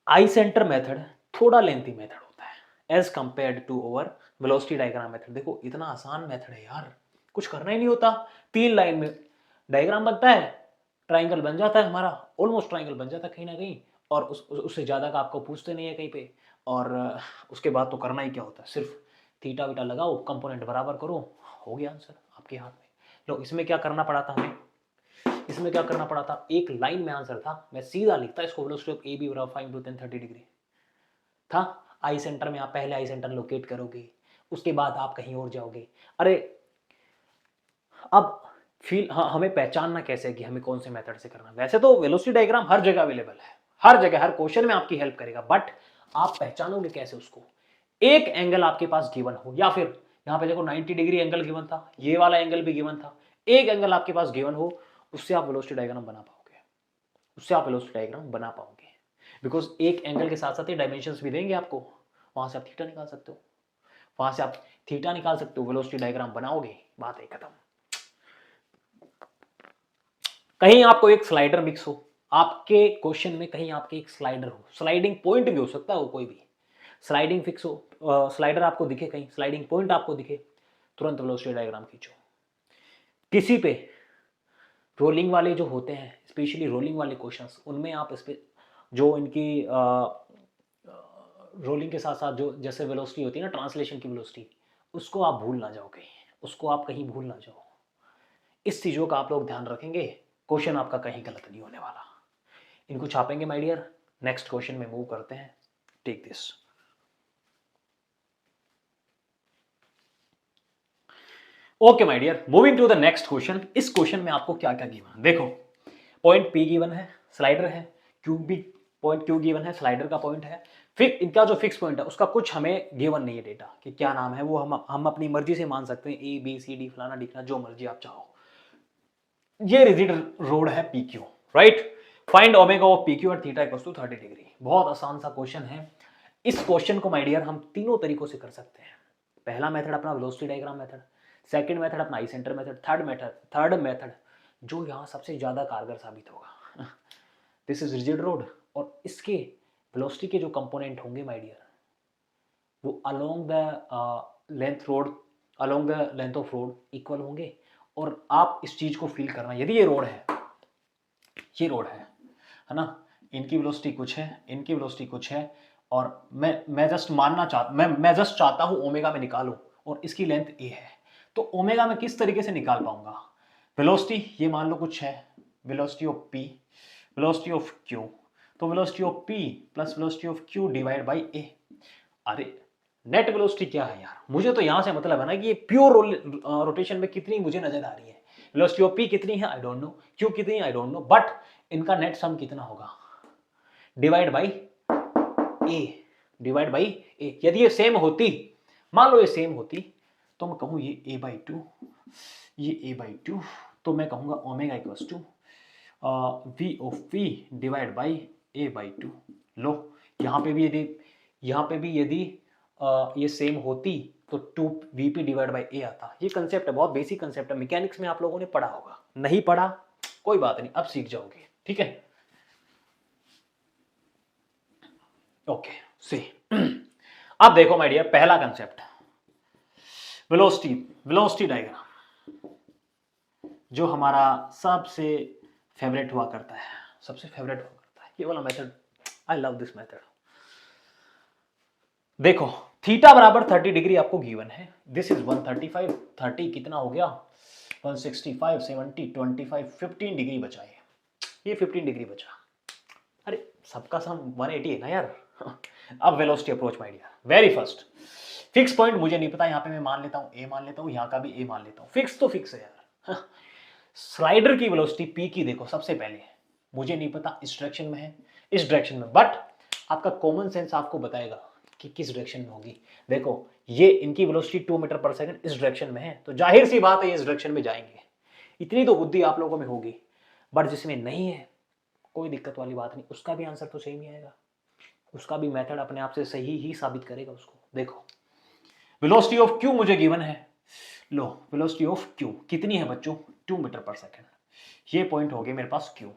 I centre method थोड़ा लेंथी मेथड होता है as compared to over velocity diagram method. देखो इतना आसान मेथड है यार, कुछ करना ही नहीं होता, 3 लाइन में डायग्राम बनता है, ट्राइंगल बन जाता है हमारा, ऑलमोस्ट ट्राइंगल बन जाता है कहीं ना कहीं, और उससे ज़्यादा का आपको पूछते नहीं है कहीं पे, और उसके बाद तो करना ही क्या होता है, सिर्फ थीटा वीटा लगाओ, कंपोनेंट बराबर करो, हो गया आंसर आपके हाथ में। लो इसमें क्या करना पड़ा था हमें, इसमें क्या करना पड़ा था, एक लाइन में आंसर था, मैं सीधा लिखता इसको, वेलोसिटी ऑफ ए बी बराबर 5 × 10 30 डिग्री था। आई सेंटर में आप पहले आई सेंटर लोकेट करोगे, उसके बाद आप कहीं और जाओगे। अरे अब फील, हाँ, हमें पहचानना कैसे है कि हमें कौन से मेथड से करना है। वैसे तो वेलोसिटी डायग्राम हर जगह अवेलेबल है, हर जगह हर क्वेश्चन में आपकी हेल्प करेगा, बट आप पहचानोगे कैसे उसको। एक एंगल आपके पास गिवन हो, या फिर यहाँ पे देखो 90 डिग्री एंगल गिवन था, ये वाला एंगल भी गिवन था, एक एंगल आपके पास गिवन हो, उससे आप वेलोसिटी डायग्राम बना पाओगे, उससे आप वेलोसिटी डायग्राम बना पाओगे। बिकॉज एक एंगल के साथ साथ ये डायमेंशंस भी देंगे आपको, वहां से आप थीटा निकाल सकते हो, वहां से आप थीटा निकाल सकते हो, वेलोसिटी डायग्राम बनाओगे, बात है खत्म। कहीं आपको एक स्लाइडर मिक्स हो, आपके क्वेश्चन में कहीं आपके एक स्लाइडर हो, स्लाइडिंग पॉइंट भी हो सकता है वो, कोई भी स्लाइडिंग फिक्स हो, स्लाइडर आपको दिखे, कहीं स्लाइडिंग पॉइंट आपको दिखे, तुरंत वेलोसिटी डायग्राम खींचो। किसी पे रोलिंग वाले जो होते हैं, स्पेशली रोलिंग वाले क्वेश्चंस, उनमें आप इस पे जो इनकी रोलिंग के साथ साथ जो जैसे वेलोसिटी होती है ना, ट्रांसलेशन की वेलोसिटी, उसको आप भूल ना जाओ कहीं, उसको आप कहीं भूल ना जाओ। इस चीज़ों का आप लोग ध्यान रखेंगे, क्वेश्चन आपका कहीं गलत नहीं होने वाला। इनको छापेंगे माय डियर। नेक्स्ट क्वेश्चन में मूव करते हैं, take this. Okay my dear, moving to the next question. इस क्वेश्चन में आपको क्या क्या गिवन, देखो पॉइंट पी गिवन है, स्लाइडर है, क्यू भी पॉइंट क्यू गिवन है, स्लाइडर का पॉइंट है, फिर इनका जो फिक्स पॉइंट है उसका कुछ हमें गिवन नहीं है डेटा कि क्या नाम है, वो हम अपनी मर्जी से मान सकते हैं, ए बी सी डी फलाना ढिकना जो मर्जी आप चाहो। ये रिजिड रोड है P Q, right. Find omega of P Q और थीटा इक्वल्स टू 30 डिग्री। बहुत आसान सा क्वेश्चन है। इस क्वेश्चन को माय डियर हम तीनों तरीकों से कर सकते हैं। पहला मेथड अपना velocity diagram method, second method अपना आई सेंटर मेथड, थर्ड मेथड जो यहाँ सबसे ज्यादा कारगर साबित होगा, दिस इज रिजिड रोड, और इसके वेलोसिटी के जो कंपोनेंट होंगे माय डियर, वो along the length of road equal होंगे। और आप इस चीज को फील करना, यदि ये रोड है, ये रोड है ना, इनकी वेलोसिटी कुछ है, इनकी वेलोसिटी कुछ है, और मैं जस्ट मानना चाहता, मैं जस्ट चाहता हूं ओमेगा में निकालूं, और इसकी लेंथ ए है, तो ओमेगा में किस तरीके से निकाल पाऊंगा। वेलोसिटी ये मान लो कुछ है, velocity of P, velocity of Q, तो velocity of P plus velocity of Q divide by A. अरे नेट वेलोसिटी क्या है यार, मुझे तो यहां से मतलब है ना कि ये प्योर रोटेशन में कितनी मुझे नजर आ रही है। वेलोसिटी ऑफ पी कितनी है आई डोंट नो, क्यू कितनी है आई डोंट नो, बट इनका नेट सम कितना होगा, divide by A, divide by A. यदि ये सेम होती, मान लो ये सेम होती, तो मैं कहूँ ये ए बाई टू, ये ए बाई टू, तो मैं कहूँगा omega equals to V of P divide by A by two. लो यहाँ पे भी यदि ये सेम होती तो 2 वीपी डिवाइड बाई ए आता। ये कंसेप्ट है, बहुत बेसिक कंसेप्ट है, मैकेनिक्स में आप लोगों ने पढ़ा होगा, नहीं पढ़ा कोई बात नहीं, अब सीख जाओगे, ठीक है। ओके सी अब देखो माय डियर, पहला कंसेप्ट वेलोसिटी डायग्राम, जो हमारा सबसे फेवरेट हुआ करता है, सबसे फेवरेट हुआ करता है ये वाला method. I love this method. देखो थीटा बराबर 30 डिग्री आपको गिवन है, दिस इज 135, 30 कितना हो गया 165, 70, 25, 15 डिग्री बचा है, ये 15 डिग्री बचा। अरे सबका सम 180 है ना यार। अब velocity approach my dear, very first fix point मुझे नहीं पता, यहाँ पे मैं मान लेता हूँ ए मान लेता हूँ, यहाँ का भी ए मान लेता हूँ, फिक्स तो फिक्स है यार। स्लाइडर की वेलोसिटी पी की देखो, सबसे पहले मुझे नहीं पता इस डायरेक्शन में है इस डायरेक्शन में, बट आपका कॉमन सेंस आपको बताएगा कि किस डायरेक्शन में होगी। देखो ये इनकी वेलोसिटी 2 मीटर पर सेकंड इस डायरेक्शन में है, तो जाहिर सी बात है ये इस डायरेक्शन में जाएंगे, इतनी तो बुद्धि आप लोगों में होगी। बट जिसमें नहीं है कोई दिक्कत वाली बात नहीं, उसका भी आंसर तो सेम ही आएगा, उसका भी मेथड अपने आप से सही ही साबित करेगा उसको। देखो वेलोसिटी ऑफ क्यू मुझे गिवन है, लो वेलोसिटी ऑफ क्यू कितनी है बच्चों 2 मीटर पर सेकंड, ये पॉइंट हो गया मेरे पास क्यू।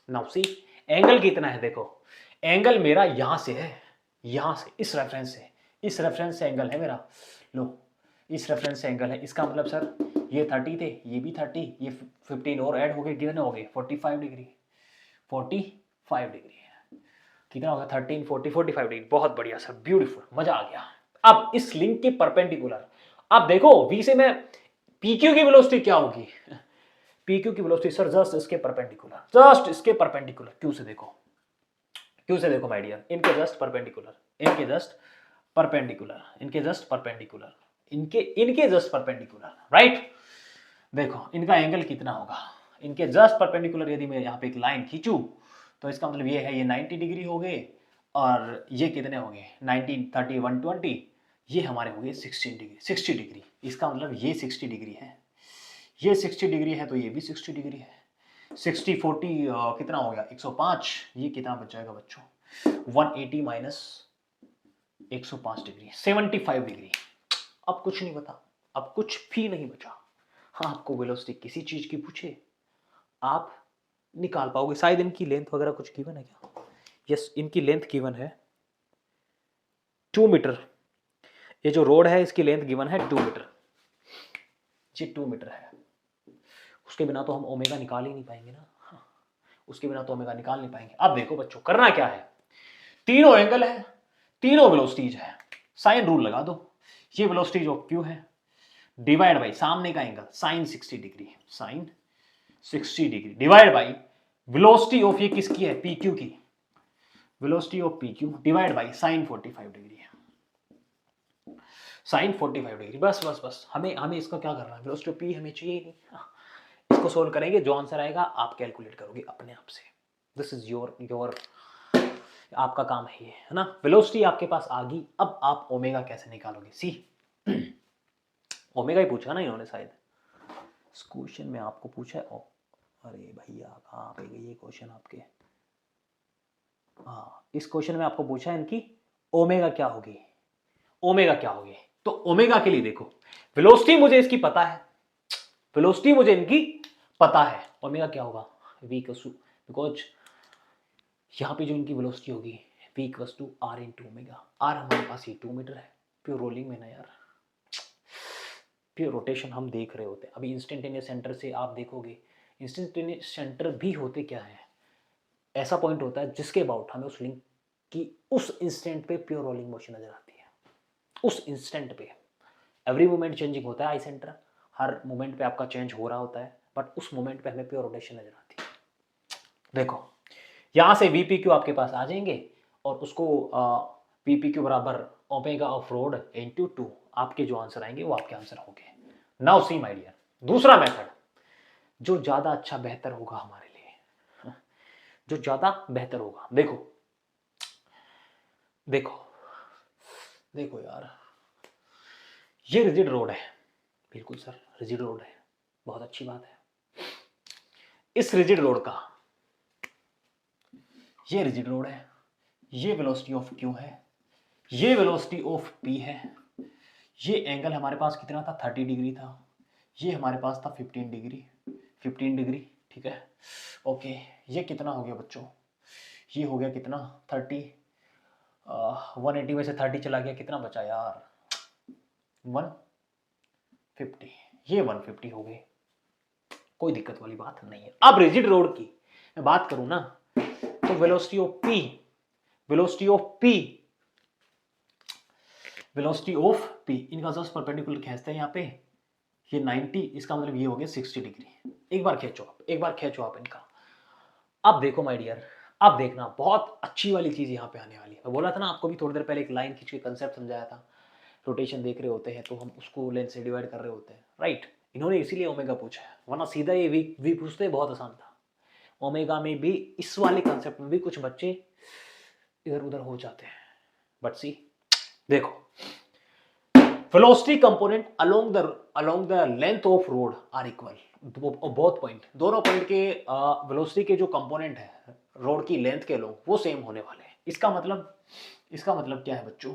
नाउ सी एंगल कितना है, देखो एंगल मेरा यहां से है, यहां से इस रेफरेंस से एंगल है मेरा, लो इस रेफरेंस से एंगल है, इसका मतलब सर ये 30 थे, ये भी 30, ये 15 और ऐड हो गए, कितने हो गए 45 डिग्री, 45 डिग्री है, कितना होगा 13, 40, 45 डिग्री। बहुत बढ़िया सर, ब्यूटीफुल, मजा आ गया। अब इस लिंक के परपेंडिकुलर, अब देखो वी से मैं PQ की वेलोसिटी क्या होगी? PQ की वेलोसिटी सर जस्ट इसके परपेंडिकुलर, जस्ट इसके परपेंडिकुलर। क्यों से देखो, क्यों से देखो माय डियर, इनके जस्ट परपेंडिकुलर, इनके जस्ट परपेंडिकुलर, इनके जस्ट परपेंडिकुलर, इनके जस्ट परपेंडिकुलर, राइट। देखो इनका एंगल कितना होगा, इनके जस्ट परपेंडिकुलर यदि मैं यहाँ पे एक लाइन खींचूं तो इसका मतलब ये है, ये 90 डिग्री हो गए और ये कितने हो गए 19, 30, 120, ये हमारे हो गए 16 डिग्री, 60 डिग्री। इसका मतलब ये 60 डिग्री है, ये 60 डिग्री है तो ये भी 60 डिग्री है। 60 40 कितना हो गया 105, ये कितना बच जाएगा बच्चों 180 माइनस 105 डिग्री 75 डिग्री। अब कुछ नहीं बता, अब कुछ भी नहीं बचा। हाँ, आपको वेलोसिटी किसी चीज की पूछे आप निकाल पाओगे। शायद इनकी लेंथ वगैरह कुछ गिवन है क्या? यस, इनकी लेंथ गिवन है 2 मीटर। ये जो रोड है इसकी लेंथ गिवन है 2 मीटर, ये 2 मीटर है। उसके बिना तो हम ओमेगा निकाल ही नहीं पाएंगे ना। हाँ, उसके बिना तो ओमेगा निकाल नहीं पाएंगे। अब देखो बच्चों, करना क्या है, तीनों एंगल है, तीनों वेलोसिटीज है, साइन रूल लगा दो। ये वेलोसिटी ऑफ क्यू है डिवाइड बाई सामने का angle sine 60 degree, sine 60 degree divide by velocity of ये किसकी है पी क्यू की, velocity of P Q divide by sine 45 degree है, साइन 45 डिग्री। बस बस बस, हमें हमें इसका क्या करना है, वेलोसिटी ऑफ पी हमें चाहिए नहीं। इसको सोल्व करेंगे, जो आंसर आएगा आप कैलकुलेट करोगे अपने आप से। दिस इज योर आपका काम है ये, है ना। वेलोसिटी आपके पास आ गई, अब आप ओमेगा कैसे निकालोगे। सी ओमेगा ही पूछा ना इन्होंने शायद इस क्वेश्चन में, आपको पूछा है। अरे भैया कहाँ पे गई ये क्वेश्चन आपके। हाँ, इस क्वेश्चन में आपको पूछा है इनकी ओमेगा क्या होगी, ओमेगा क्या होगी। तो ओमेगा के लिए देखो, वेलोसिटी मुझे इसकी पता है, वेलोसिटी मुझे इनकी पता है, ओमेगा क्या होगा v इक्वल्स टू, बिकॉज यहाँ पे जो इनकी वेलोसिटी होगी v equals to r into omega. r हमारे पास ये 2 मीटर है, प्योर रोलिंग में ना यार, प्योर रोटेशन हम देख रहे होते हैं। अभी इंस्टेंटेनियस सेंटर से आप देखोगे, इंस्टेंटेनियस सेंटर भी होते क्या है, ऐसा पॉइंट होता है जिसके अबाउट हमें उस लिंक की उस इंस्टेंट पे प्योर रोलिंग मोशन नजर आती है। उस इंस्टेंट पे एवरी मोमेंट चेंजिंग होता है आई सेंटर, हर मोमेंट पे आपका चेंज हो रहा होता है, बट उस मोमेंट पे हमें प्योर रोटेशन नजर आती है। देखो यहां से वी पी क्यू आपके पास आ जाएंगे और उसको पी पी क्यू बराबर ओमेगा ऑफ रोड इंटू 2, आपके जो आंसर आएंगे वो आपके आंसर होंगे। नाउ सी माय डियर, दूसरा मेथड जो ज्यादा अच्छा बेहतर होगा हमारे लिए, जो ज्यादा बेहतर होगा। देखो देखो देखो यार, ये रिजिड रोड है, बिल्कुल सर रिजिड रोड है, बहुत अच्छी बात है। इस रिजिड रोड का, ये रिजिड रोड है, ये वेलोसिटी ऑफ क्यू है, ये वेलोसिटी ऑफ पी है, ये एंगल हमारे पास कितना था 30 डिग्री था, ये हमारे पास था 15 डिग्री, 15 डिग्री, ठीक है। ओके, ये कितना हो गया बच्चों, ये हो गया कितना 30, 180 में से 30 चला गया, कितना बचा यार 150, ये 150 हो गए, कोई दिक्कत वाली बात नहीं है। अब रिजिड रोड की मैं बात करूं ना, तो velocity of P, velocity of P, velocity of P, इनका जस्ट परपेंडिकुलर खींचते हैं यहाँ पे, ये 90, इसका मतलब ये हो गया 60 डिग्री। एक बार खींचो आप, एक बार खींचो आप इनका। अब देखो माय डियर, अब देखना बहुत अच्छी वाली चीज यहाँ पे आने वाली है। मैं बोला था ना आपको भी थोड़ी देर पहले, एक लाइन खींच के कंसेप्ट समझाया था। रोटेशन देख रहे होते हैं तो हम उसको लेंथ से डिवाइड कर रहे होते हैं, राइट। इन्होंने इसीलिए ओमेगा पूछा है, वरना सीधा ये वी पूछते बहुत आसान था। ओमेगा में भी इस वाले कंसेप्ट में भी कुछ बच्चे इधर उधर हो जाते हैं, बट सी देखो, velocity component along the length of road are equal, both point, दोनों पॉइंट के वेलोसिटी के जो कंपोनेंट है रोड की लेंथ के लोग वो सेम होने वाले हैं। इसका मतलब क्या है बच्चों,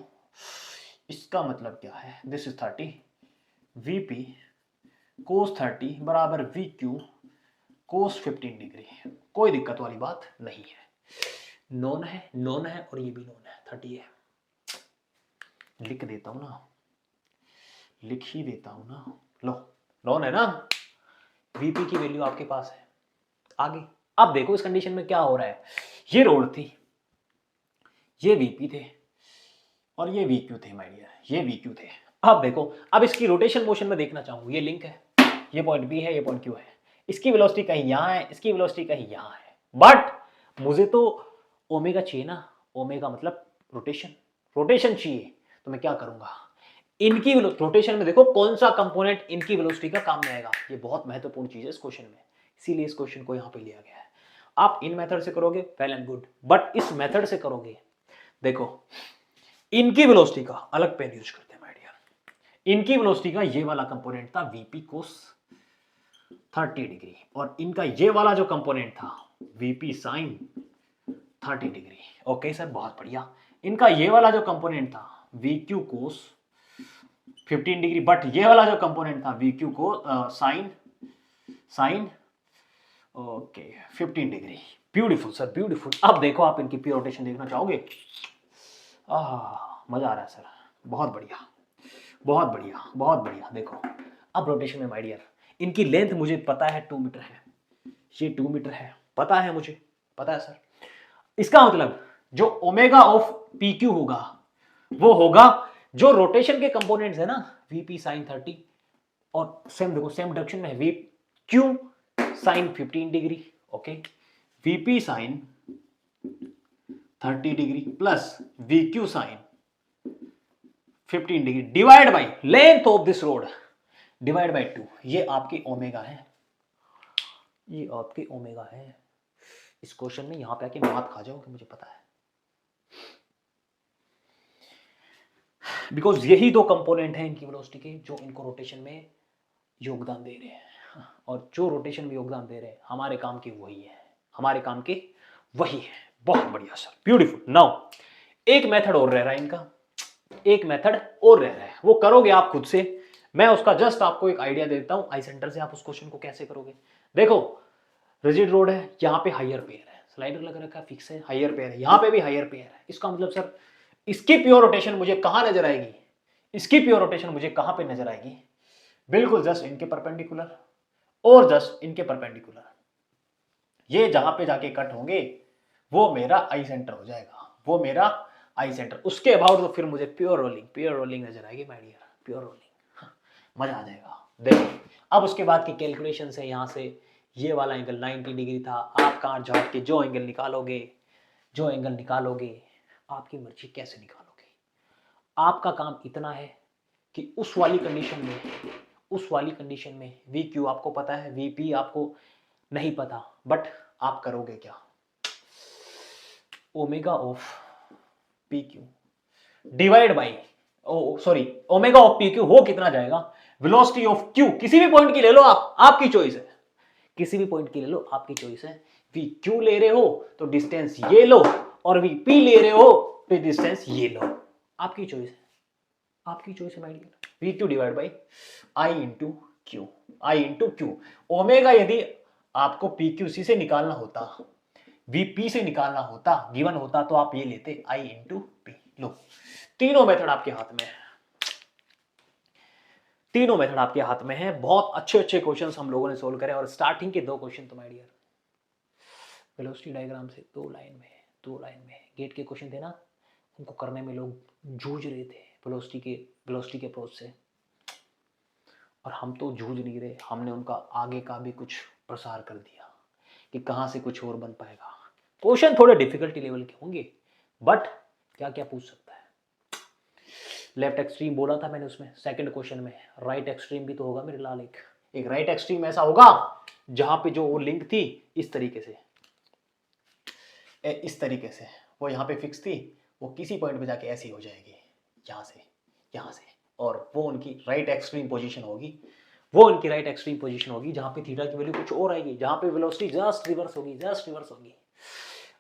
इसका मतलब क्या है, दिस इज 30 वीपी कोस 30 बराबर वी क्यू कोस 15 डिग्री, कोई दिक्कत वाली बात नहीं है। नॉन है, नॉन है और ये भी नॉन है, 30 है। लिख देता हूं ना, लिख ही देता हूं ना, लो नॉन है ना, वीपी की वैल्यू आपके पास है आगे। अब देखो इस कंडीशन में क्या हो रहा है, ये रोड थी, ये वीपी थे और ये वीक्यू थे माय डियर, ये वीक्यू थे। अब देखो, अब इसकी रोटेशन मोशन में देखना चाहूँ, ये लिंक है, ये पॉइंट बी है, ये पॉइंट क्यू है, इसकी वेलोसिटी कहीं यहाँ है, इसकी वेलोसिटी कहीं यहाँ है, बट मुझे तो ओमेगा चाहिए ना, ओमेगा मतलब रोटेशन, रोटेशन चाहिए, तो मैं क्या करूंगा, इनकी रोटेशन में देखो कौन सा कंपोनेंट इनकी वेलोसिटी का काम में आएगा, ये बहुत महत्वपूर्ण चीज है इस क्वेश्चन में, इसीलिए इस क्वेश्चन को यहां पे लिया गया है। आप इन मेथड से करोगे वेल एंड गुड, बट इस मेथड से करोगे, देखो इनकी वेलोसिटी का अलग पेन यूज करते हैं माय डियर, इनकी वेलोसिटी का ये वाला कंपोनेंट था वीपी कोस 30 डिग्री, और इनका ये वाला जो कंपोनेंट था VP sine 30 degree. Okay sir, बहुत बढ़िया। इनका ये वाला जो कंपोनेंट था V Q cos 15 degree, but ये वाला जो कंपोनेंट था वी क्यू को sine okay 15 degree. Beautiful sir, beautiful. अब देखो आप इनकी प्योर रोटेशन देखना चाहोगे? मजा आ रहा है सर, बहुत बढ़िया, बहुत बढ़िया, बहुत बढ़िया। देखो अब रोटेशन में माय डियर, इनकी लेंथ मुझे पता है 2 मीटर है, ये 2 मीटर है, पता है मुझे, पता है सर। इसका मतलब जो ओमेगा ऑफ पी क्यू होगा वो होगा जो रोटेशन के कंपोनेंट्स है ना वीपी साइन 30, और सेम देखो सेम डायरेक्शन में है V Q sine 15 degree. Okay, VP sine 30 degree plus V Q sine 15 degree divide by length of this rod divide by 2, ये आपकी ओमेगा है, ये आपकी ओमेगा है। इस क्वेश्चन में यहां पे आके मात खा जाओगे, मुझे पता है, बिकॉज यही दो कंपोनेंट हैं इनकी वेलोसिटी के जो इनको रोटेशन में योगदान दे रहे हैं, और जो रोटेशन में योगदान दे रहे हैं हमारे काम के वही है, हमारे काम के वही है। बहुत बढ़िया सर, ब्यूटीफुल। नाउ एक मेथड और रह रहा है इनका, एक मेथड और रह रहा है, वो करोगे आप खुद से, मैं उसका जस्ट आपको एक आइडिया देता हूं आई सेंटर से, आप उस क्वेश्चन को कैसे करोगे। देखो रिजिड रोड है, यहाँ पे हायर पेयर है, स्लाइडर लग रखा है, फिक्स है, हायर पेयर है, यहाँ पे भी हायर पेयर है। इसका मतलब सर इसकी प्योर रोटेशन मुझे कहां नजर आएगी, इसकी प्योर रोटेशन मुझे कहां पे नजर आएगी, बिल्कुल जस्ट इनके परपेंडिकुलर, और जस्ट इनके परपेंडिकुलर, ये जहां पे जाके कट होंगे वो मेरा आई सेंटर हो जाएगा, वो मेरा आई सेंटर। उसके अबाउट तो फिर मुझे प्योर रोलिंग नजर आएगी माय डियर, प्योर रोलिंग, मजा आ जाएगा। देखो अब उसके बाद की कैलकुलेशन है, यहां से ये वाला एंगल 90 डिग्री था, आप कांच झाड़ के जो एंगल निकालोगे, जो एंगल निकालोगे आपकी मर्जी कैसे निकालोगे, आपका काम इतना है कि उस वाली कंडीशन में, उस वाली कंडीशन में वी क्यू आपको पता है, वी पी आपको नहीं पता, बट आप करोगे क्या, omega of P Q divide by omega of P Q हो कितना जाएगा, वेलोसिटी ऑफ क्यू, किसी भी पॉइंट की ले लो आप, आपकी चॉइस है, किसी भी पॉइंट की ले लो, आपकी चॉइस है। वी क्यू ले रहे हो तो डिस्टेंस ये लो, और वी पी ले रहे हो तो डिस्टेंस ये लो, आपकी चॉइस है, आपकी चॉइस है my dear. V Q divide by I into Q, I into Q. Omega यदि आपको पी क्यू सी से निकालना होता, वीपी से निकालना होता, गिवन होता, तो आप ये लेते आई इंटू पी। लो तीनों मेथड आपके हाथ में है, तीनों मेथड आपके हाथ में है। बहुत अच्छे अच्छे क्वेश्चंस हम लोगों ने सोल्व करे, और स्टार्टिंग के 2 क्वेश्चन तो माय डियर वेलोसिटी डायग्राम से 2 लाइन में गेट के क्वेश्चन थे ना, उनको करने में लोग जूझ रहे थे वेलोसिटी के अप्रोच से, और हम तो जूझ नहीं रहे, हमने उनका आगे का भी कुछ प्रसार कर दिया कि कहां से कुछ और बन पाएगा। क्वेश्चन थोड़े डिफिकल्टी लेवल के होंगे, बट क्या क्या पूछ सकता है। लेफ्ट एक्सट्रीम बोला था मैंने उसमें, सेकंड क्वेश्चन में राइट एक्सट्रीम भी तो होगा मेरे लाल, एक राइट एक्सट्रीम ऐसा होगा जहां पे जो वो लिंक थी इस तरीके से, इस तरीके से वो यहाँ पे फिक्स थी, वो किसी पॉइंट पे जाके ऐसी हो जाएगी, यहाँ से, और वो उनकी राइट एक्सट्रीम पोजीशन होगी, वो उनकी राइट एक्सट्रीम पोजीशन होगी जहाँ पे थीटा की वैल्यू कुछ और आएगी, जहाँ पे वेलोसिटी जस्ट रिवर्स होगी।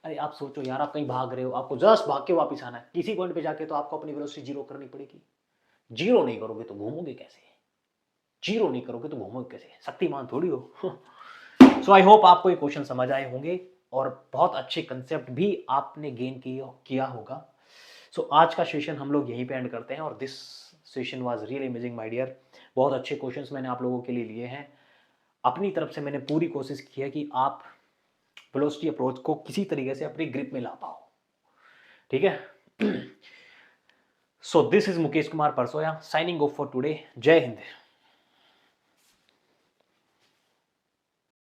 अरे आप सोचो यार, आप कहीं भाग रहे हो, आपको जस्ट भाग के वापस आना है, किसी पॉइंट पे जाके तो आपको अपनी वेलोसिटी जीरो करनी पड़ेगी। जीरो नहीं करोगे तो घूमोगे कैसे, जीरो नहीं करोगे तो घूमोगे कैसे, शक्तिमान थोड़ी हो। सो आई होप आपको ये क्वेश्चन समझ आए होंगे, और बहुत अच्छे कंसेप्ट भी आपने गेन किया होगा। सो आज का सेशन हम लोग यहीं पे एंड करते हैं, और this session was really amazing my dear. बहुत अच्छे क्वेश्चंस मैंने आप लोगों के लिए लिए हैं, अपनी तरफ से मैंने पूरी कोशिश की है कि आप वेलोसिटी अप्रोच को किसी तरीके से अपनी ग्रिप में ला पाओ, ठीक है। So this is Mukesh Kumar Parsoya signing off for today. जय हिंद।